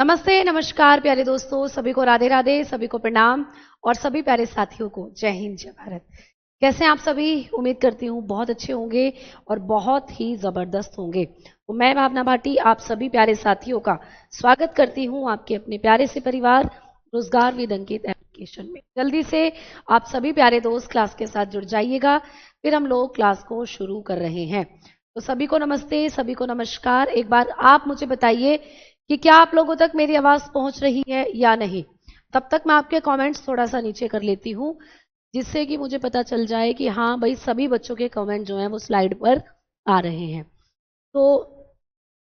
नमस्ते, नमस्कार प्यारे दोस्तों, सभी को राधे राधे, सभी को प्रणाम और सभी प्यारे साथियों को जय हिंद जय भारत। कैसे हैं आप सभी? उम्मीद करती हूँ बहुत अच्छे होंगे और बहुत ही जबरदस्त होंगे। तो मैं भावना भाटी आप सभी प्यारे साथियों का स्वागत करती हूँ आपके अपने प्यारे से परिवार रोजगार विद अंकित एप्लीकेशन में। जल्दी से आप सभी प्यारे दोस्त क्लास के साथ जुड़ जाइएगा, फिर हम लोग क्लास को शुरू कर रहे हैं। तो सभी को नमस्ते, सभी को नमस्कार। एक बार आप मुझे बताइए कि क्या आप लोगों तक मेरी आवाज पहुंच रही है या नहीं। तब तक मैं आपके कमेंट्स थोड़ा सा नीचे कर लेती हूँ, जिससे कि मुझे पता चल जाए कि हाँ भाई सभी बच्चों के कमेंट जो हैं वो स्लाइड पर आ रहे हैं। तो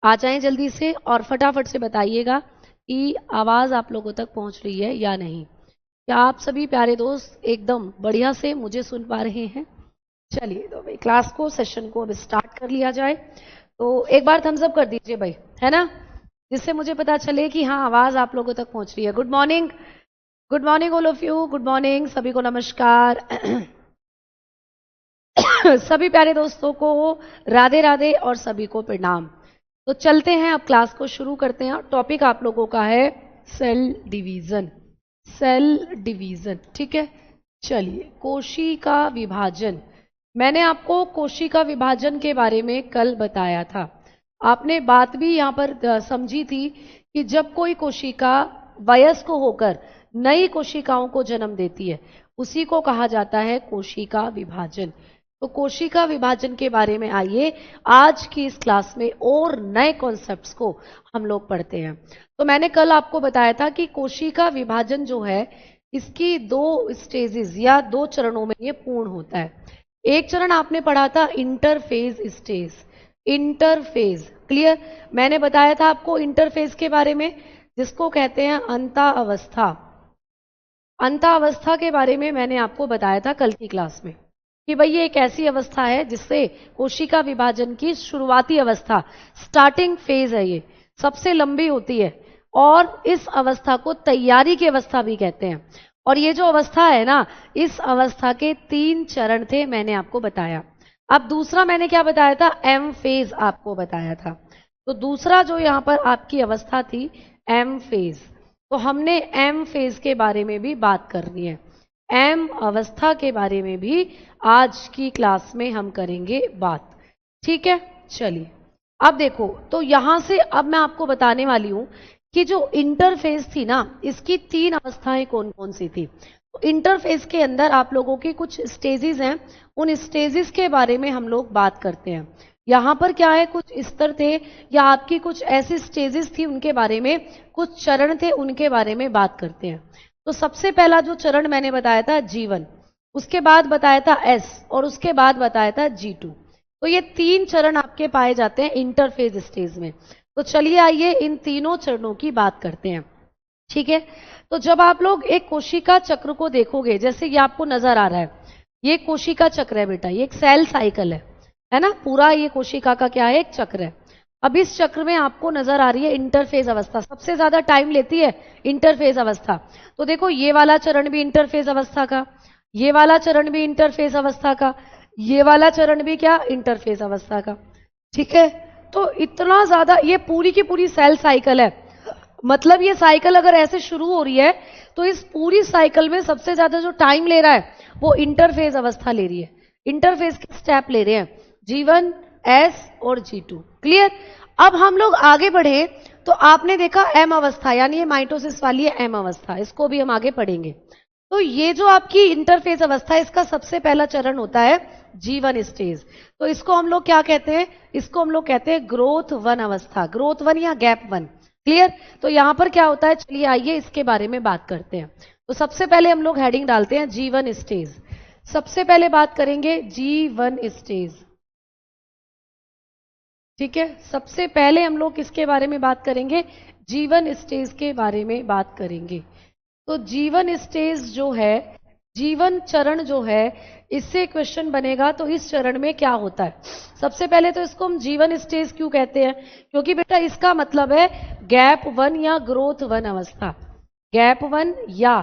आ जाएं जल्दी से और फटाफट से बताइएगा कि आवाज आप लोगों तक पहुंच रही है या नहीं। क्या आप सभी प्यारे दोस्त एकदम बढ़िया से मुझे सुन पा रहे हैं? चलिए तो भाई क्लास को सेशन को अब स्टार्ट कर लिया जाए। तो एक बार थम्स अप कर दीजिए भाई, है ना, जिससे मुझे पता चले कि हाँ आवाज आप लोगों तक पहुंच रही है। Good morning all of you, good morning, सभी को नमस्कार। सभी प्यारे दोस्तों को राधे राधे और सभी को प्रणाम। तो चलते हैं, अब क्लास को शुरू करते हैं। टॉपिक आप लोगों का है सेल डिवीजन, ठीक है। चलिए, कोशिका विभाजन। मैंने आपको कोशिका विभाजन के बारे में कल बताया था। आपने बात भी यहाँ पर समझी थी कि जब कोई कोशिका वयस्क होकर नई कोशिकाओं को जन्म देती है उसी को कहा जाता है कोशिका विभाजन। तो कोशिका विभाजन के बारे में आइए आज की इस क्लास में और नए कॉन्सेप्ट्स को हम लोग पढ़ते हैं। तो मैंने कल आपको बताया था कि कोशिका विभाजन जो है इसकी दो स्टेजेस या दो चरणों में ये पूर्ण होता है। एक चरण आपने पढ़ा था इंटरफेज स्टेज, इंटरफेज क्लियर। मैंने बताया था आपको इंटरफेज के बारे में, जिसको कहते हैं अंतावस्था। अंतावस्था के बारे में मैंने आपको बताया था कल की क्लास में कि भाई ये एक ऐसी अवस्था है जिससे कोशिका विभाजन की शुरुआती अवस्था, स्टार्टिंग फेज है, ये सबसे लंबी होती है और इस अवस्था को तैयारी की अवस्था भी कहते हैं। और ये जो अवस्था है ना, इस अवस्था के 3 चरण थे, मैंने आपको बताया। अब दूसरा मैंने क्या बताया था? एम फेज आपको बताया था। तो दूसरा जो यहां पर आपकी अवस्था थी एम फेज, तो हमने एम फेज के बारे में भी बात करनी है। एम अवस्था के बारे में भी आज की क्लास में हम करेंगे बात, ठीक है। चलिए अब देखो, तो यहां से अब मैं आपको बताने वाली हूं कि जो इंटरफेज थी ना, इसकी 3 अवस्थाएं कौन कौन सी थी। तो इंटरफेज के अंदर आप लोगों की कुछ स्टेजेस हैं, उन स्टेजेस के बारे में हम लोग बात करते हैं। यहां पर क्या है, कुछ स्तर थे या आपकी कुछ ऐसी स्टेजेस थी, उनके बारे में, कुछ चरण थे, उनके बारे में बात करते हैं। तो सबसे पहला जो चरण मैंने बताया था G1, उसके बाद बताया था S और उसके बाद बताया था G2। तो ये 3 चरण आपके पाए जाते हैं इंटरफेज स्टेज में। तो चलिए आइए इन तीनों चरणों की बात करते हैं, ठीक है। तो जब आप लोग एक कोशिका चक्र को देखोगे, जैसे ये आपको नजर आ रहा है, ये कोशिका चक्र है बेटा, ये एक सेल साइकिल है ना, पूरा ये कोशिका का क्या है, एक चक्र है। अब इस चक्र में आपको नजर आ रही है इंटरफेज अवस्था, सबसे ज्यादा टाइम लेती है इंटरफेज अवस्था। तो देखो ये वाला चरण भी इंटरफेज अवस्था का, ये वाला चरण भी इंटरफेज अवस्था का, ये वाला चरण भी क्या, इंटरफेज अवस्था का, ठीक है। तो इतना ज्यादा ये पूरी की पूरी सेल साइकिल है। मतलब ये साइकिल अगर ऐसे शुरू हो रही है तो इस पूरी साइकिल में सबसे ज्यादा जो टाइम ले रहा है वो इंटरफेज अवस्था ले रही है। इंटरफेज के स्टेप ले रहे हैं G1, S और G2, क्लियर। अब हम लोग आगे बढ़े तो आपने देखा एम अवस्था, यानी ये माइटोसिस वाली है एम अवस्था, इसको भी हम आगे पढ़ेंगे। तो ये जो आपकी इंटरफेज अवस्था है, इसका सबसे पहला चरण होता है G1 स्टेज। तो इसको हम लोग क्या कहते हैं, इसको हम लोग कहते हैं ग्रोथ 1 अवस्था, ग्रोथ 1 या गैप 1, क्लियर। तो यहां पर क्या होता है, चलिए आइए इसके बारे में बात करते हैं। तो सबसे पहले हम लोग हेडिंग डालते हैं G1 स्टेज। सबसे पहले बात करेंगे G1 स्टेज, ठीक है। सबसे पहले हम लोग किसके बारे में बात करेंगे, G1 स्टेज के बारे में बात करेंगे। तो G1 स्टेज जो है, G1 चरण जो है, इससे क्वेश्चन बनेगा तो इस चरण में क्या होता है। सबसे पहले तो इसको हम G1 स्टेज क्यों कहते हैं, क्योंकि बेटा इसका मतलब है गैप 1 या ग्रोथ 1 अवस्था, गैप 1 या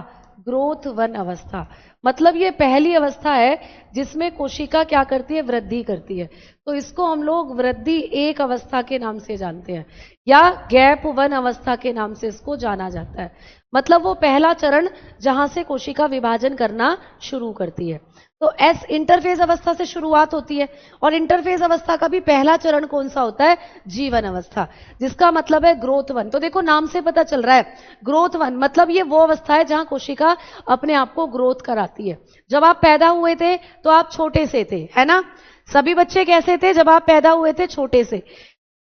ग्रोथ 1 अवस्था। मतलब ये पहली अवस्था है जिसमें कोशिका क्या करती है, वृद्धि करती है। तो इसको हम लोग वृद्धि 1 अवस्था के नाम से जानते हैं, या गैप 1 अवस्था के नाम से इसको जाना जाता है। मतलब वो पहला चरण जहां से कोशिका विभाजन करना शुरू करती है। तो एस इंटरफेज अवस्था से शुरुआत होती है, और इंटरफेज अवस्था का भी पहला चरण कौन सा होता है, G1 अवस्था, जिसका मतलब है ग्रोथ 1। तो देखो नाम से पता चल रहा है ग्रोथ 1 मतलब ये वो अवस्था है जहां कोशिका अपने आप को ग्रोथ कराती है। जब आप पैदा हुए थे तो आप छोटे से थे, है ना। सभी बच्चे कैसे थे जब आप पैदा हुए थे, छोटे से।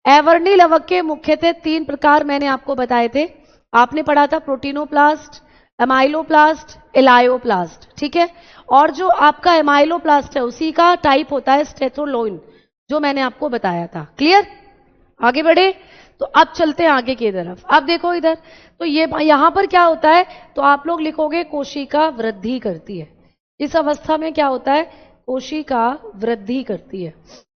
एवर्नी लवक के मुख्यतः 3 प्रकार मैंने आपको बताए थे। आपने पढ़ा था प्रोटीनोप्लास्ट, एमाइलोप्लास्ट, एलायोप्लास्ट, ठीक है। और जो आपका एमाइलोप्लास्ट है उसी का टाइप होता है स्टेथोलोइन, जो मैंने आपको बताया था। क्लियर, आगे बढ़े। तो अब चलते हैं आगे की तरफ। अब देखो इधर, तो ये यहां पर क्या होता है, तो आप लोग लिखोगे कोशिका वृद्धि करती है। इस अवस्था में क्या होता है, कोशिका वृद्धि करती है।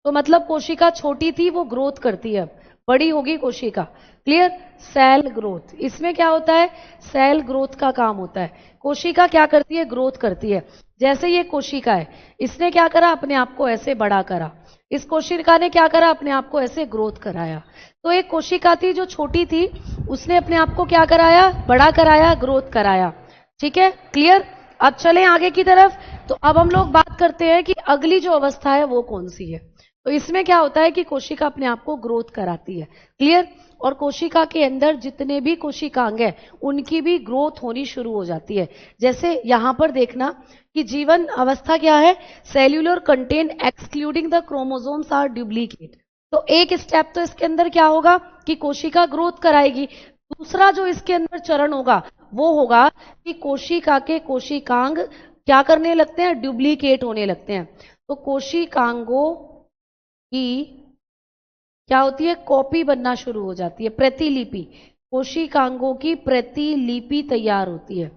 तो मतलब कोशिका छोटी थी वो ग्रोथ करती है, अब बड़ी होगी कोशिका। क्लियर, सेल ग्रोथ, इसमें क्या होता है, सेल ग्रोथ का काम होता है। कोशिका क्या करती है, ग्रोथ करती है। जैसे ये कोशिका है, इसने क्या करा, अपने आप को ऐसे बड़ा करा। इस कोशिका ने क्या करा, अपने आप को ऐसे ग्रोथ कराया। तो एक कोशिका थी जो छोटी थी, उसने अपने आप को क्या कराया, बड़ा कराया, ग्रोथ कराया। ठीक है, क्लियर। अब चलें आगे की तरफ। तो अब हम लोग बात करते हैं कि अगली जो अवस्था है वो कौन सी है। तो इसमें क्या होता है कि कोशिका अपने आप को ग्रोथ कराती है। क्लियर। और कोशिका के अंदर जितने भी कोशिकांग है उनकी भी ग्रोथ होनी शुरू हो जाती है। जैसे यहां पर देखना कि जीवन अवस्था क्या है, cellular content excluding the chromosomes are duplicate. तो एक स्टेप तो इसके अंदर क्या होगा कि कोशिका ग्रोथ कराएगी। दूसरा जो इसके अंदर चरण होगा वो होगा कि कोशिका के कोशिकांग क्या करने लगते हैं, डुप्लीकेट होने लगते हैं। तो कोशिकांगों की क्या होती है, कॉपी बनना शुरू हो जाती है, प्रतिलिपि। कोशिकांगों की प्रतिलिपि तैयार होती है,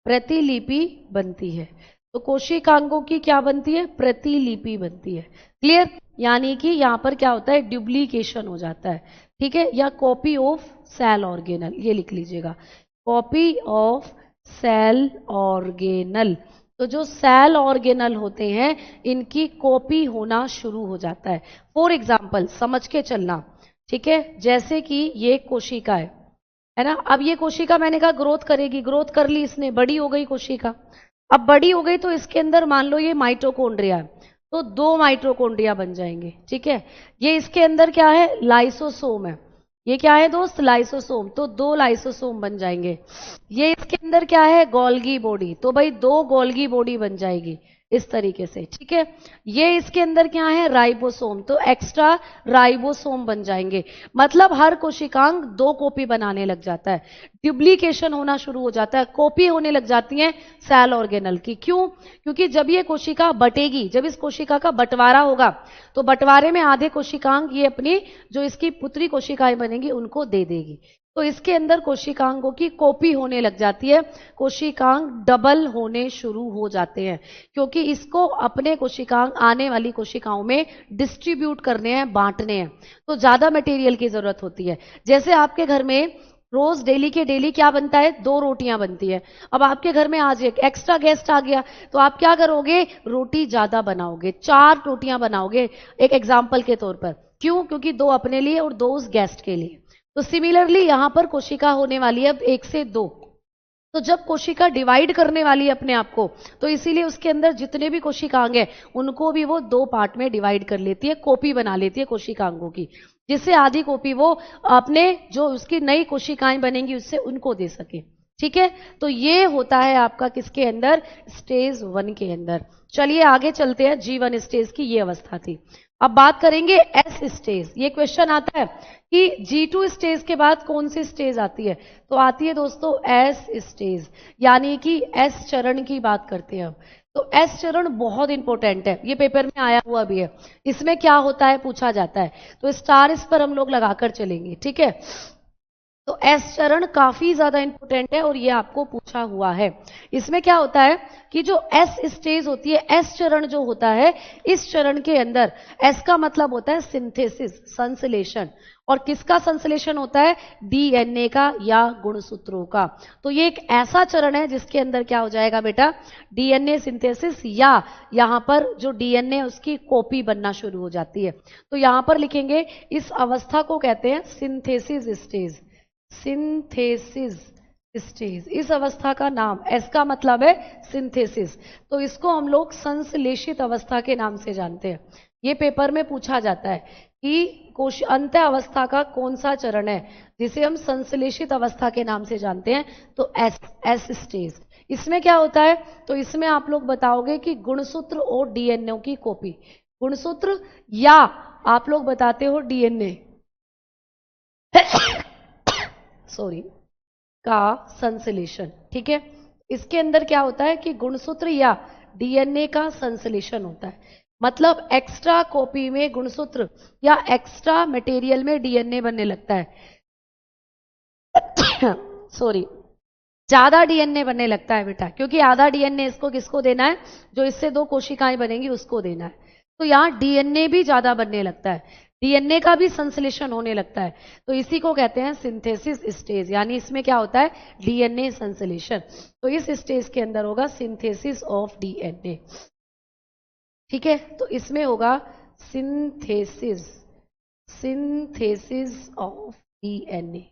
प्रतिलिपि बनती है। तो कोशिकांगों की क्या बनती है, प्रतिलिपि बनती है। क्लियर, यानी कि यहां पर क्या होता है, डुप्लीकेशन हो जाता है। ठीक है, या कॉपी ऑफ सेल ऑर्गेनल, ये लिख लीजिएगा, कॉपी ऑफ सेल ऑर्गेनल। तो जो सेल ऑर्गेनल होते हैं इनकी कॉपी होना शुरू हो जाता है। फॉर एग्जाम्पल समझ के चलना, ठीक है। जैसे कि ये कोशिका है ना। अब ये कोशिका मैंने कहा ग्रोथ करेगी, ग्रोथ कर ली इसने, बड़ी हो गई कोशिका। अब बड़ी हो गई तो इसके अंदर मान लो ये माइटोकॉन्ड्रिया है, तो 2 माइटोकॉन्ड्रिया बन जाएंगे। ठीक है, ये इसके अंदर क्या है, लाइसोसोम है। ये क्या है दोस्त, लाइसोसोम, तो 2 लाइसोसोम बन जाएंगे। ये इसके अंदर क्या है, गोल्गी बॉडी, तो भाई 2 गोल्गी बॉडी बन जाएगी इस तरीके से। ठीक है, ये इसके अंदर क्या है, राइबोसोम, तो एक्स्ट्रा राइबोसोम बन जाएंगे। मतलब हर कोशिकांग 2 कॉपी बनाने लग जाता है, डुप्लीकेशन होना शुरू हो जाता है, कॉपी होने लग जाती है सेल ऑर्गेनल की। क्यों, क्योंकि जब ये कोशिका बटेगी, जब इस कोशिका का बंटवारा होगा तो बंटवारे में आधे कोशिकांग ये अपनी जो इसकी पुत्री कोशिकाएं बनेंगी उनको दे देगी। तो इसके अंदर कोशिकांगों की कॉपी होने लग जाती है, कोशिकांग डबल होने शुरू हो जाते हैं, क्योंकि इसको अपने कोशिकांग आने वाली कोशिकाओं में डिस्ट्रीब्यूट करने हैं, बांटने हैं, तो ज्यादा मटेरियल की जरूरत होती है। जैसे आपके घर में रोज डेली के डेली क्या बनता है, 2 रोटियां बनती है। अब आपके घर में आज एक एक्स्ट्रा गेस्ट आ गया तो आप क्या करोगे, रोटी ज्यादा बनाओगे, 4 रोटियां बनाओगे एक एग्जाम्पल के तौर पर। क्यों, क्योंकि 2 अपने लिए और 2 उस गेस्ट के लिए। तो सिमिलरली यहां पर कोशिका होने वाली है अब 1 से 2। तो जब कोशिका डिवाइड करने वाली है अपने आप को, तो इसीलिए उसके अंदर जितने भी कोशिकांग हैं उनको भी वो 2 पार्ट में डिवाइड कर लेती है, कॉपी बना लेती है कोशिकांगों की, जिससे आधी कॉपी वो अपने जो उसकी नई कोशिकाएं बनेंगी उससे उनको दे सके। ठीक है, तो ये होता है आपका किसके अंदर, स्टेज 1 के अंदर। चलिए आगे चलते हैं, G1 स्टेज की ये अवस्था थी। अब बात करेंगे एस स्टेज। ये क्वेश्चन आता है कि G2 स्टेज के बाद कौन सी स्टेज आती है, तो आती है दोस्तों एस स्टेज, यानी कि एस चरण की बात करते हैं अब। तो एस चरण बहुत इंपॉर्टेंट है, ये पेपर में आया हुआ भी है। इसमें क्या होता है पूछा जाता है, तो स्टार इस पर हम लोग लगाकर चलेंगे। ठीक है, तो एस चरण काफी ज्यादा इंपोर्टेंट है और ये आपको पूछा हुआ है। इसमें क्या होता है कि जो एस स्टेज होती है, एस चरण जो होता है, इस चरण के अंदर एस का मतलब होता है सिंथेसिस, संश्लेषण। और किसका संश्लेषण होता है? डीएनए का या गुणसूत्रों का। तो ये एक ऐसा चरण है जिसके अंदर क्या हो जाएगा बेटा? डीएनए सिंथेसिस, या यहां पर जो डीएनए उसकी कॉपी बनना शुरू हो जाती है। तो यहां पर लिखेंगे इस अवस्था को कहते हैं सिंथेसिस स्टेज। सिंथेसिस स्टेज, इस अवस्था का नाम, एस का मतलब है सिंथेसिस, तो इसको हम लोग संश्लेषित अवस्था के नाम से जानते हैं। ये पेपर में पूछा जाता है कि अंत्य अवस्था का कौन सा चरण है जिसे हम संश्लेषित अवस्था के नाम से जानते हैं, तो एस स्टेज। इसमें क्या होता है? तो इसमें आप लोग बताओगे कि गुणसूत्र और डीएनए की कॉपी, गुणसूत्र या आप लोग बताते हो डीएनए सॉरी का संश्लेषण। ठीक है, इसके अंदर क्या होता है कि गुणसूत्र या डीएनए का संश्लेषण होता है, मतलब एक्स्ट्रा कॉपी में गुणसूत्र या एक्स्ट्रा मटेरियल में डीएनए बनने लगता है सॉरी, ज्यादा डीएनए बनने लगता है बेटा, क्योंकि आधा डीएनए इसको किसको देना है? जो इससे दो कोशिकाएं बनेंगी उसको देना है। तो यहां डीएनए भी ज्यादा बनने लगता है, डीएनए का भी संश्लेषण होने लगता है, तो इसी को कहते हैं सिंथेसिस स्टेज। यानी इसमें क्या होता है? डीएनए संश्लेषण। तो इस स्टेज के अंदर होगा सिंथेसिस ऑफ डीएनए। ठीक है, तो इसमें होगा सिंथेसिस, सिंथेसिस ऑफ डीएनए।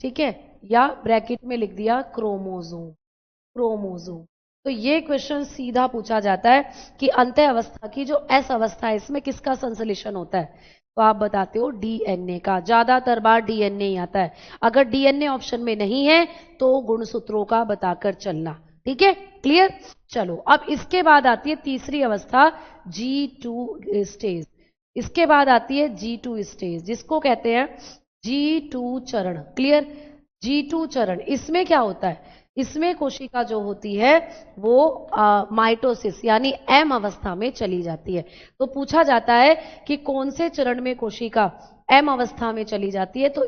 ठीक है, या ब्रैकेट में लिख दिया क्रोमोसोम, क्रोमोसोम। तो ये क्वेश्चन सीधा पूछा जाता है कि अंत्य अवस्था की जो एस अवस्था है इसमें किसका संश्लेषण होता है? तो आप बताते हो डीएनए का। ज्यादातर बार डीएनए ही आता है, अगर डीएनए ऑप्शन में नहीं है तो गुणसूत्रों का बताकर चलना। ठीक है, क्लियर? चलो, अब इसके बाद आती है तीसरी अवस्था, G2 स्टेज। इसके बाद आती है G2 स्टेज, जिसको कहते हैं G2 चरण। क्लियर? G2 चरण, इसमें क्या होता है? इसमें कोशिका जो होती है वो माइटोसिस यानी एम अवस्था में चली जाती है। तो पूछा जाता है कि कौन से चरण में कोशिका एम अवस्था में चली जाती है? तो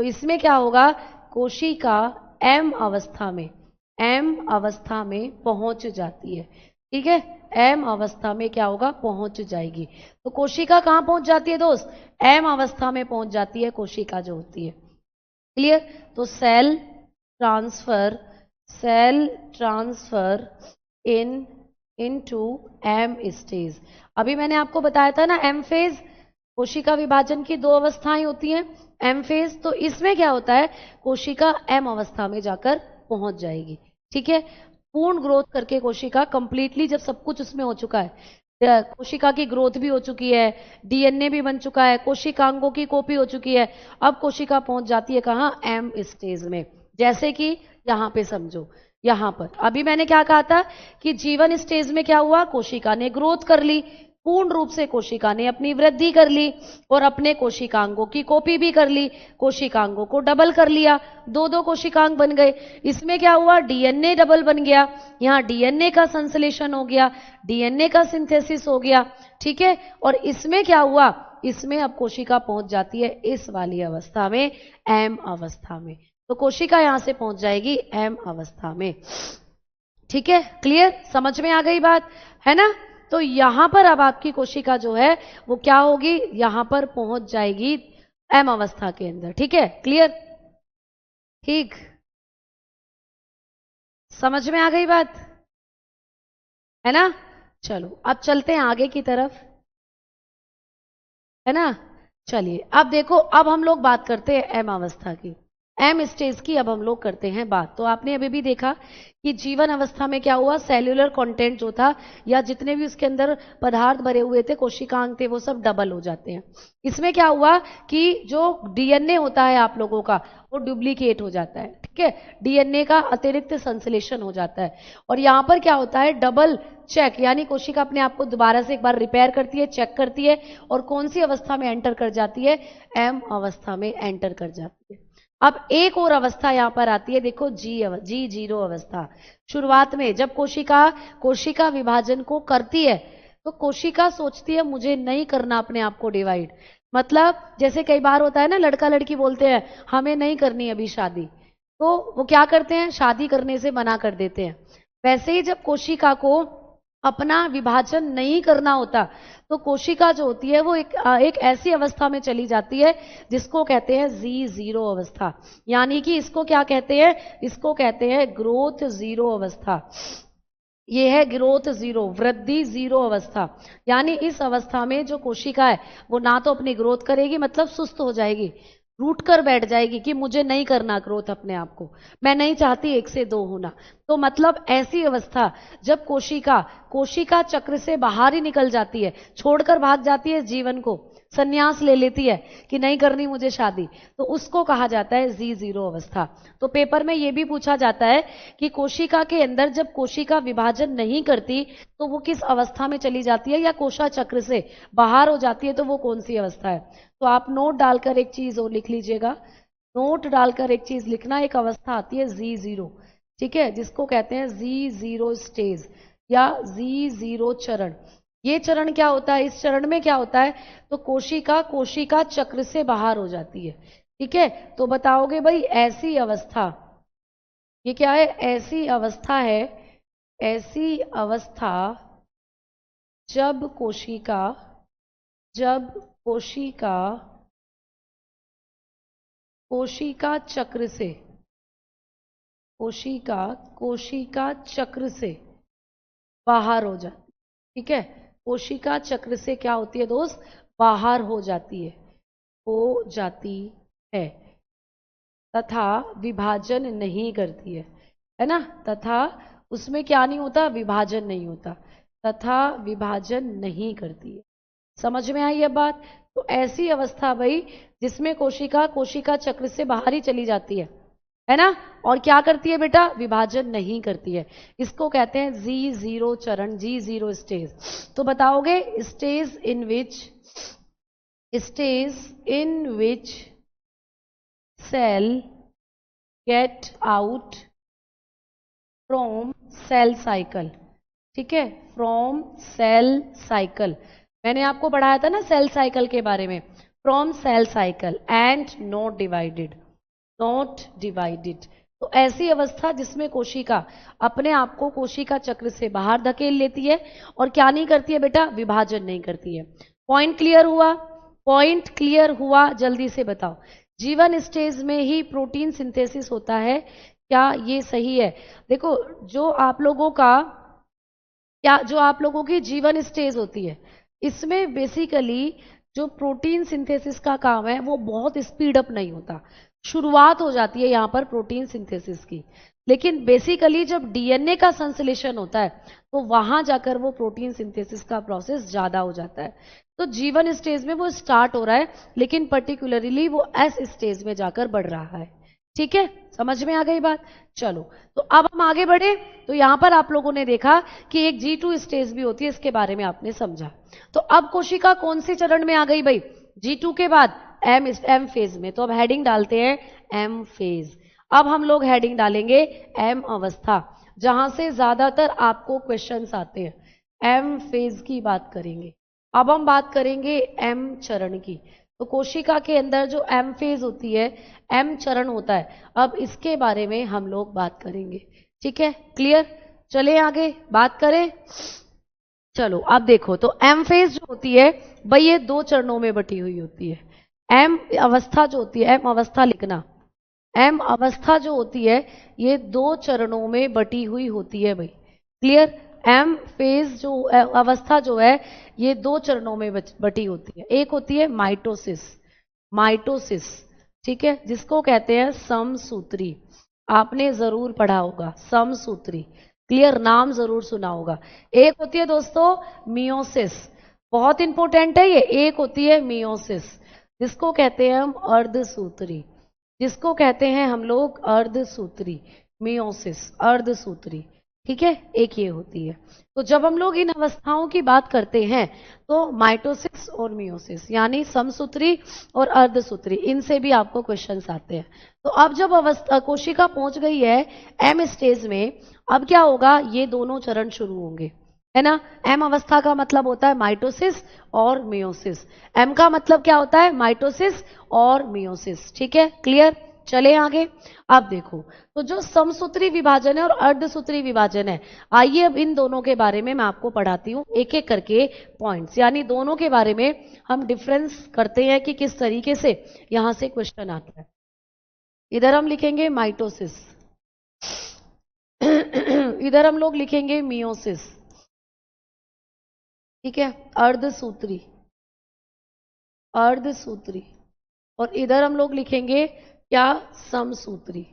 इसमें क्या होगा? कोशिका एम अवस्था में, एम अवस्था में पहुंच जाती है। ठीक है, एम अवस्था में क्या होगा? पहुंच जाएगी। तो कोशिका कहां पहुंच जाती है दोस्त? एम अवस्था में पहुंच जाती है कोशिका जो होती है। क्लियर? तो cell transfer into M stage. अभी मैंने आपको बताया था ना, एम फेज कोशिका विभाजन की दो अवस्थाएं होती हैं, एम फेज। तो इसमें क्या होता है? कोशिका एम अवस्था में जाकर पहुंच जाएगी। ठीक है, पूर्ण ग्रोथ करके कोशिका कंप्लीटली, जब सब कुछ उसमें हो चुका है, कोशिका की ग्रोथ भी हो चुकी है, डीएनए भी बन चुका है, कोशिकांगों की कॉपी हो चुकी है, अब कोशिका पहुंच जाती है कहां? एम स्टेज में। जैसे कि यहां पे समझो, यहां पर अभी मैंने क्या कहा था कि जीवन स्टेज में क्या हुआ? कोशिका ने ग्रोथ कर ली, पूर्ण रूप से कोशिका ने अपनी वृद्धि कर ली और अपने कोशिकांगों की कॉपी भी कर ली, कोशिकांगों को डबल कर लिया, दो दो कोशिकांग बन गए। इसमें क्या हुआ? डीएनए डबल बन गया, यहां डीएनए का संश्लेषण हो गया, डीएनए का सिंथेसिस हो गया। ठीक है, और इसमें क्या हुआ? इसमें अब कोशिका पहुंच जाती है इस वाली अवस्था में, एम अवस्था में। तो कोशिका यहां से पहुंच जाएगी एम अवस्था में। ठीक है, क्लियर? समझ में आ गई बात है ना? तो यहां पर अब आपकी कोशिका जो है वो क्या होगी? यहां पर पहुंच जाएगी एम अवस्था के अंदर। ठीक है, क्लियर? ठीक, समझ में आ गई बात है ना? चलो अब चलते हैं आगे की तरफ, है ना? चलिए अब देखो, अब हम लोग बात करते हैं एम अवस्था की, एम स्टेज की अब हम लोग करते हैं बात। तो आपने अभी भी देखा कि जीवन अवस्था में क्या हुआ? सेल्यूलर कंटेंट जो था या जितने भी उसके अंदर पदार्थ भरे हुए थे, कोशिकांग थे, वो सब डबल हो जाते हैं। इसमें क्या हुआ कि जो डीएनए होता है आप लोगों का वो डुप्लीकेट हो जाता है। ठीक है, डीएनए का अतिरिक्त संश्लेषण हो जाता है और यहां पर क्या होता है? डबल चेक, यानी कोशिका अपने आप को दोबारा से एक बार रिपेयर करती है, चेक करती है और कौन सी अवस्था में एंटर कर जाती है? एम अवस्था में एंटर कर जाती है। अब एक और अवस्था यहां पर आती है, देखो जी जीरो अवस्था। शुरुआत में जब कोशिका विभाजन को करती है तो कोशिका सोचती है मुझे नहीं करना अपने आप को डिवाइड, मतलब जैसे कई बार होता है ना, लड़का लड़की बोलते हैं हमें नहीं करनी अभी शादी, तो वो क्या करते हैं, शादी करने से मना कर देते हैं। वैसे ही जब कोशिका को अपना विभाजन नहीं करना होता, तो कोशिका जो होती है वो एक ऐसी अवस्था में चली जाती है जिसको कहते हैं Z0 अवस्था। यानी कि इसको क्या कहते हैं, इसको कहते हैं ग्रोथ जीरो अवस्था। ये है ग्रोथ जीरो, वृद्धि जीरो अवस्था। यानी इस अवस्था में जो कोशिका है वो ना तो अपनी ग्रोथ करेगी, मतलब सुस्त हो जाएगी, रूट कर बैठ जाएगी कि मुझे नहीं करना ग्रोथ अपने आप को, मैं नहीं चाहती 1 से 2 होना। तो मतलब ऐसी अवस्था जब कोशिका कोशिका चक्र से बाहर ही निकल जाती है, छोड़कर भाग जाती है जीवन को, संन्यास ले लेती है कि नहीं करनी मुझे शादी, तो उसको कहा जाता है Z0 अवस्था। तो पेपर में यह भी पूछा जाता है कि कोशिका के अंदर जब कोशिका विभाजन नहीं करती तो वो किस अवस्था में चली जाती है, या कोशा चक्र से बाहर हो जाती है तो वो कौन सी अवस्था है। तो आप नोट डालकर एक चीज और लिख लीजिएगा, नोट डालकर एक चीज लिखना, एक अवस्था आती है Z0, ठीक है, जिसको कहते हैं Z0 स्टेज या Z0 चरण। ये चरण क्या होता है, इस चरण में क्या होता है, तो कोशिका कोशिका चक्र से बाहर हो जाती है, ठीक है। तो बताओगे भाई ऐसी अवस्था, ये क्या है, ऐसी अवस्था है, ऐसी अवस्था जब कोशिका कोशिका चक्र से कोशिका चक्र से बाहर हो जाती, ठीक है, कोशिका चक्र से क्या होती है दोस्त, बाहर हो जाती है तथा विभाजन नहीं करती है ना, तथा उसमें क्या नहीं होता, विभाजन नहीं होता, तथा विभाजन नहीं करती है। समझ में आई अब बात। तो ऐसी अवस्था भाई जिसमें कोशिका कोशिका चक्र से बाहर ही चली जाती है ना, और क्या करती है बेटा, विभाजन नहीं करती है, इसको कहते हैं Z0 चरण, Z0 स्टेज। तो बताओगे stage in which cell get out from cell cycle, ठीक है, फ्रॉम सेल साइकिल। मैंने आपको पढ़ाया था ना सेल साइकिल के बारे में, from cell cycle and not divided. तो ऐसी अवस्था जिसमें कोशिका अपने आप को कोशिका चक्र से बाहर धकेल लेती है और क्या नहीं करती है बेटा, विभाजन नहीं करती है। पॉइंट क्लियर हुआ, जल्दी से बताओ। जीवन स्टेज में ही प्रोटीन सिंथेसिस होता है, क्या ये सही है। देखो जो आप लोगों की जीवन स्टेज होती है, इसमें बेसिकली जो प्रोटीन सिंथेसिस का काम है वो बहुत स्पीड अप नहीं होता, शुरुआत हो जाती है यहां पर प्रोटीन सिंथेसिस की, लेकिन बेसिकली जब डीएनए का संश्लेषण होता है तो वहां जाकर वो प्रोटीन सिंथेसिस का प्रोसेस ज्यादा हो जाता है। तो जीवन स्टेज में वो स्टार्ट हो रहा है, लेकिन पर्टिकुलरली वो एस स्टेज में जाकर बढ़ रहा है, ठीक है, समझ में आ गई बात। चलो तो अब हम आगे बढ़े। तो यहां पर आप लोगों ने देखा कि एक G2 स्टेज भी होती है, इसके बारे में आपने समझा। तो अब कोशिका कौन से चरण में आ गई भाई, G2 के बाद एम फेज में। तो अब हेडिंग डालते हैं एम फेज। अब हम लोग हेडिंग डालेंगे एम अवस्था, जहां से ज्यादातर आपको क्वेश्चंस आते हैं। एम फेज की बात करेंगे। अब हम बात करेंगे एम चरण की। तो कोशिका के अंदर जो एम फेज होती है, एम चरण होता है, अब इसके बारे में हम लोग बात करेंगे, ठीक है, क्लियर। चले आगे बात करें। चलो अब देखो, तो एम फेज जो होती है भाई ये 2 चरणों में बटी हुई होती है। एम अवस्था जो होती है, एम अवस्था लिखना, एम अवस्था जो होती है ये 2 चरणों में बटी हुई होती है भाई, क्लियर। एम फेज जो अवस्था जो है ये 2 चरणों में बटी होती है। एक होती है माइटोसिस, ठीक है, जिसको कहते हैं समसूत्री, आपने जरूर पढ़ा होगा समसूत्री, क्लियर, नाम जरूर सुना होगा। एक होती है दोस्तों मियोसिस, बहुत इंपॉर्टेंट है ये। एक होती है मियोसिस, जिसको कहते हैं हम अर्धसूत्री, जिसको कहते हैं हम लोग अर्धसूत्री, मियोसिस अर्धसूत्री, ठीक है, एक ये होती है। तो जब हम लोग इन अवस्थाओं की बात करते हैं तो माइटोसिस और मियोसिस यानी समसूत्री और अर्धसूत्री, इनसे भी आपको क्वेश्चंस आते हैं। तो अब जब कोशिका पहुंच गई है एम स्टेज में, अब क्या होगा, ये दोनों चरण शुरू होंगे, है ना। एम अवस्था का मतलब होता है माइटोसिस और मियोसिस। एम का मतलब क्या होता है? माइटोसिस और मियोसिस। ठीक है, क्लियर। चले आगे। अब देखो, तो जो समसूत्री विभाजन है और अर्धसूत्री विभाजन है, आइए अब इन दोनों के बारे में मैं आपको पढ़ाती हूं एक एक करके पॉइंट्स, यानी दोनों के बारे में हम डिफरेंस करते हैं कि किस तरीके से यहां से क्वेश्चन आता है। इधर हम लिखेंगे माइटोसिस, इधर हम लोग लिखेंगे मियोसिस, ठीक है, अर्धसूत्री, अर्धसूत्री, और इधर हम लोग लिखेंगे क्या? समसूत्री,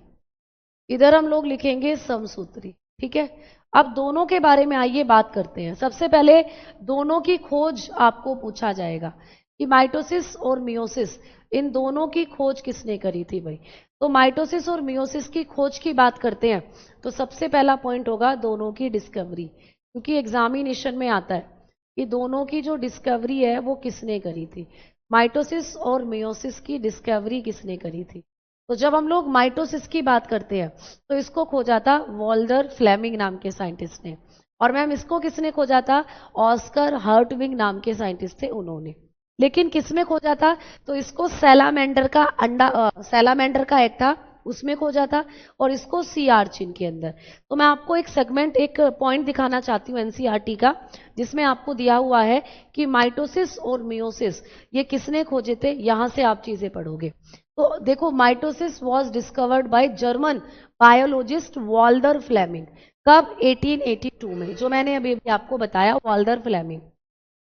इधर हम लोग लिखेंगे समसूत्री। ठीक है, अब दोनों के बारे में आइए बात करते हैं। सबसे पहले दोनों की खोज आपको पूछा जाएगा कि माइटोसिस और मियोसिस, इन दोनों की खोज किसने करी थी भाई। तो माइटोसिस और मियोसिस की खोज की बात करते हैं तो सबसे पहला पॉइंट होगा दोनों की डिस्कवरी, क्योंकि एग्जामिनेशन में आता है कि दोनों की जो डिस्कवरी है वो किसने करी थी। माइटोसिस और मियोसिस की डिस्कवरी किसने करी थी? तो जब हम लोग माइटोसिस की बात करते हैं तो इसको खोजा था वॉल्डर फ्लेमिंग नाम के साइंटिस्ट ने, और मैम इसको किसने खोजा था? ऑस्कर हर्टविग नाम के साइंटिस्ट थे उन्होंने। लेकिन किसमें खोजा था? तो इसको सैलामेंडर का अंडा, सैलामेंडर का एग था उसमें खोजा था, और इसको सी आर्चिन के अंदर। तो मैं आपको एक सेगमेंट, एक पॉइंट दिखाना चाहती हूँ एनसीईआरटी का, जिसमें आपको दिया हुआ है कि माइटोसिस और मियोसिस ये किसने खोजे थे। यहां से आप चीजें पढ़ोगे तो देखो, mitosis was discovered by German biologist Walther Flemming. कब? 1882 में, जो मैंने अभी आपको बताया, वॉल्डर फ्लेमिंग।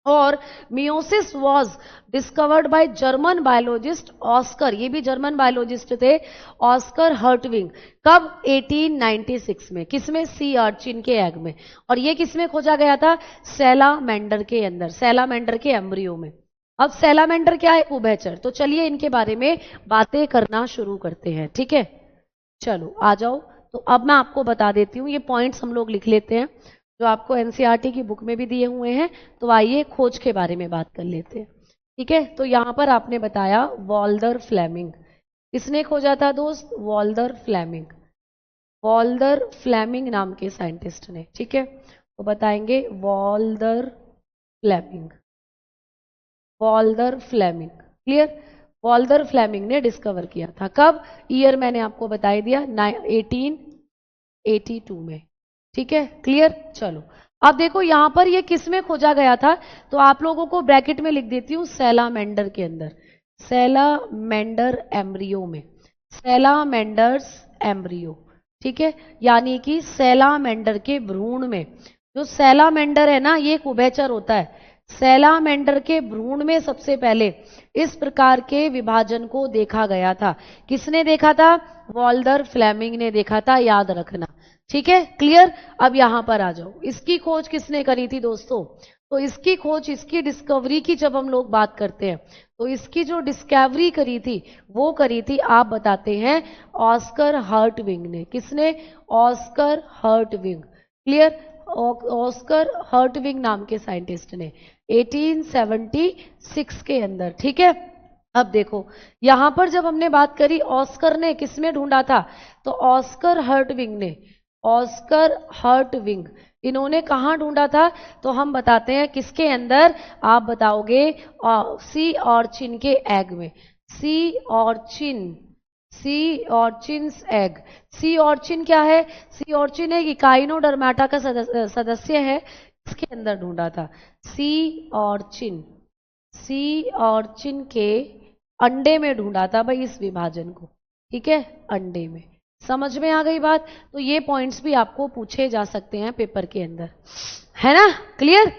और meiosis was discovered by German biologist Oscar, ये भी जर्मन बायोलॉजिस्ट थे, ऑस्कर हर्टविग। कब? 1896 में। किसमें? सी अर्चिन के एग में। और ये किसमें खोजा गया था? सैलामेंडर के अंदर, सैलामेंडर के एम्ब्रियो में। अब सैलामेंडर क्या है? उभयचर। तो चलिए इनके बारे में बातें करना शुरू करते हैं। ठीक है, चलो आ जाओ। तो अब मैं आपको बता देती हूँ, ये पॉइंट्स हम लोग लिख लेते हैं जो आपको एनसीईआरटी की बुक में भी दिए हुए हैं। तो आइए खोज के बारे में बात कर लेते हैं। ठीक है, तो यहां पर आपने बताया वॉल्डर फ्लेमिंग। किसने खोजा था दोस्त? वॉल्डर फ्लेमिंग, वॉल्डर फ्लेमिंग नाम के साइंटिस्ट ने। ठीक है, तो बताएंगे वॉल्डर फ्लेमिंग, वॉल्डर फ्लेमिंग। क्लियर? वॉल्डर फ्लेमिंग ने डिस्कवर किया था। कब? ईयर मैंने आपको बता दिया, 1882 में। ठीक है, क्लियर। चलो अब देखो यहां पर ये किस में खोजा गया था, तो आप लोगों को ब्रैकेट में लिख देती हूं सैलामेंडर के अंदर, सैलामेंडर एम्ब्रियो में, सैलामेंडर्स एम्ब्रियो। ठीक है, यानी कि सैलामेंडर के भ्रूण में। जो सैलामेंडर है ना, ये एक उभयचर होता है। सैलामेंडर के भ्रूण में सबसे पहले इस प्रकार के विभाजन को देखा गया था। किसने देखा था? वॉल्डर फ्लेमिंग ने देखा था, याद रखना। ठीक है, क्लियर। अब यहां पर आ जाओ, इसकी खोज किसने करी थी दोस्तों? तो इसकी खोज, इसकी डिस्कवरी की जब हम लोग बात करते हैं तो इसकी जो डिस्कवरी करी थी वो करी थी, आप बताते हैं, ऑस्कर हर्टविग ने। किसने? ऑस्कर हर्टविग। क्लियर? ऑस्कर हर्टविग नाम के साइंटिस्ट ने 1876 के अंदर। ठीक है, अब देखो यहां पर जब हमने बात करी ऑस्कर ने किसमें ढूंढा था, तो ऑस्कर हर्टविग ने, ऑस्कर हर्टविग इन्होंने कहां ढूंढा था? तो हम बताते हैं किसके अंदर, आप बताओगे सी ऑर्चिन के एग में। सी ऑर्चिन, सी ऑर्चिन्स एग। सी ऑर्चिन क्या है? सी ऑर्चिन एक इकाइनोडर्माटा का सदस्य है, इसके अंदर ढूंढा था। सी ऑर्चिन, सी ऑर्चिन के अंडे में ढूंढा था भाई इस विभाजन को। ठीक है, अंडे में। समझ में आ गई बात? तो ये पॉइंट्स भी आपको पूछे जा सकते हैं पेपर के अंदर, है ना। क्लियर?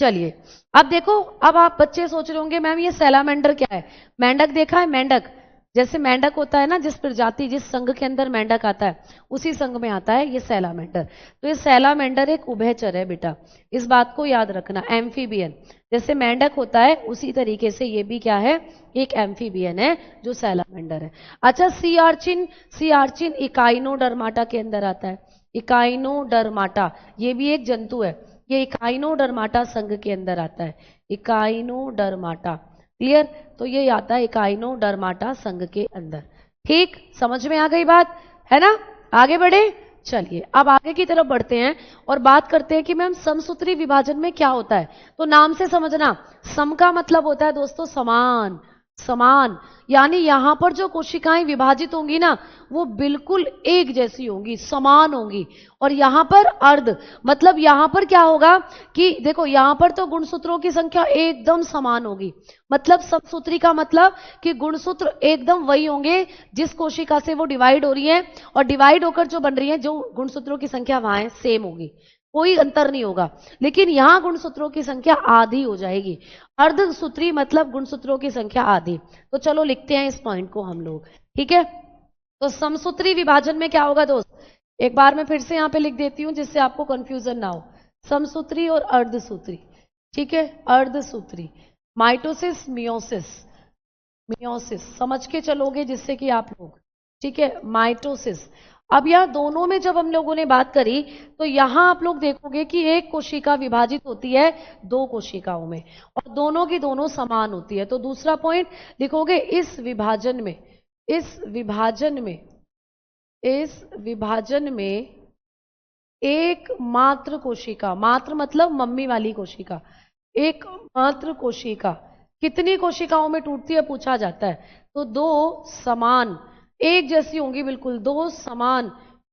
चलिए अब देखो, अब आप बच्चे सोच रहे होंगे मैम ये सैलामेंडर क्या है? मेंढक देखा है? मेंढक, जैसे मेंढक होता है ना, जिस प्रजाति, जिस संघ के अंदर मेंढक आता है उसी संघ में आता है ये सैलामेंडर। तो ये सैलामेंडर एक उभयचर है बेटा, इस बात को याद रखना। एम्फीबियन, जैसे मेंढक होता है उसी तरीके से ये भी क्या है? एक एम्फीबियन है जो सैलामेंडर है। अच्छा, सी आर्चिन, सी आर्चिन इकाइनोडर्माटा के अंदर आता है। इकाइनोडर्माटा ये भी एक जंतु है, ये इकाइनोडर्माटा संघ के अंदर आता है। Echinodermata, clear? तो ये आता है इकाइनोडर्माटा संघ के अंदर। ठीक, समझ में आ गई बात, है ना। आगे बढ़े, चलिए अब आगे की तरफ बढ़ते हैं और बात करते हैं कि मैम समसूत्री विभाजन में क्या होता है। तो नाम से समझना, सम का मतलब होता है दोस्तों समान, समान यानी यहां पर जो कोशिकाएं विभाजित होंगी ना वो बिल्कुल एक जैसी होंगी, समान होंगी। और यहां पर अर्ध मतलब यहां पर क्या होगा कि देखो यहां पर तो गुणसूत्रों की संख्या एकदम समान होगी, मतलब समसूत्री का मतलब कि गुणसूत्र एकदम वही होंगे जिस कोशिका से वो डिवाइड हो रही है, और डिवाइड होकर जो बन रही है जो गुणसूत्रों की संख्या वहां है सेम होगी, कोई अंतर नहीं होगा। लेकिन यहां गुणसूत्रों की संख्या आधी हो जाएगी, अर्धसूत्री मतलब गुणसूत्रों की संख्या आधी। तो चलो लिखते हैं इस पॉइंट को हम लोग, ठीक है। तो समसूत्री विभाजन में क्या होगा दोस्त, एक बार मैं फिर से यहां पे लिख देती हूं जिससे आपको कंफ्यूजन ना हो। समसूत्री और अर्धसूत्री, ठीक है, अर्धसूत्री, माइटोसिस मियोसिस, मियोसिस समझ के चलोगे जिससे कि आप लोग, ठीक है, माइटोसिस। अब यह दोनों में जब हम लोगों ने बात करी तो यहां आप लोग देखोगे कि एक कोशिका विभाजित होती है दो कोशिकाओं में और दोनों की दोनों समान होती है। तो दूसरा पॉइंट लिखोगे इस विभाजन में, इस विभाजन में, इस विभाजन में एक मात्र कोशिका, मात्र मतलब मम्मी वाली कोशिका, एक मात्र कोशिका कितनी कोशिकाओं में टूटती है पूछा जाता है। तो दो समान, एक जैसी होंगी बिल्कुल, दो समान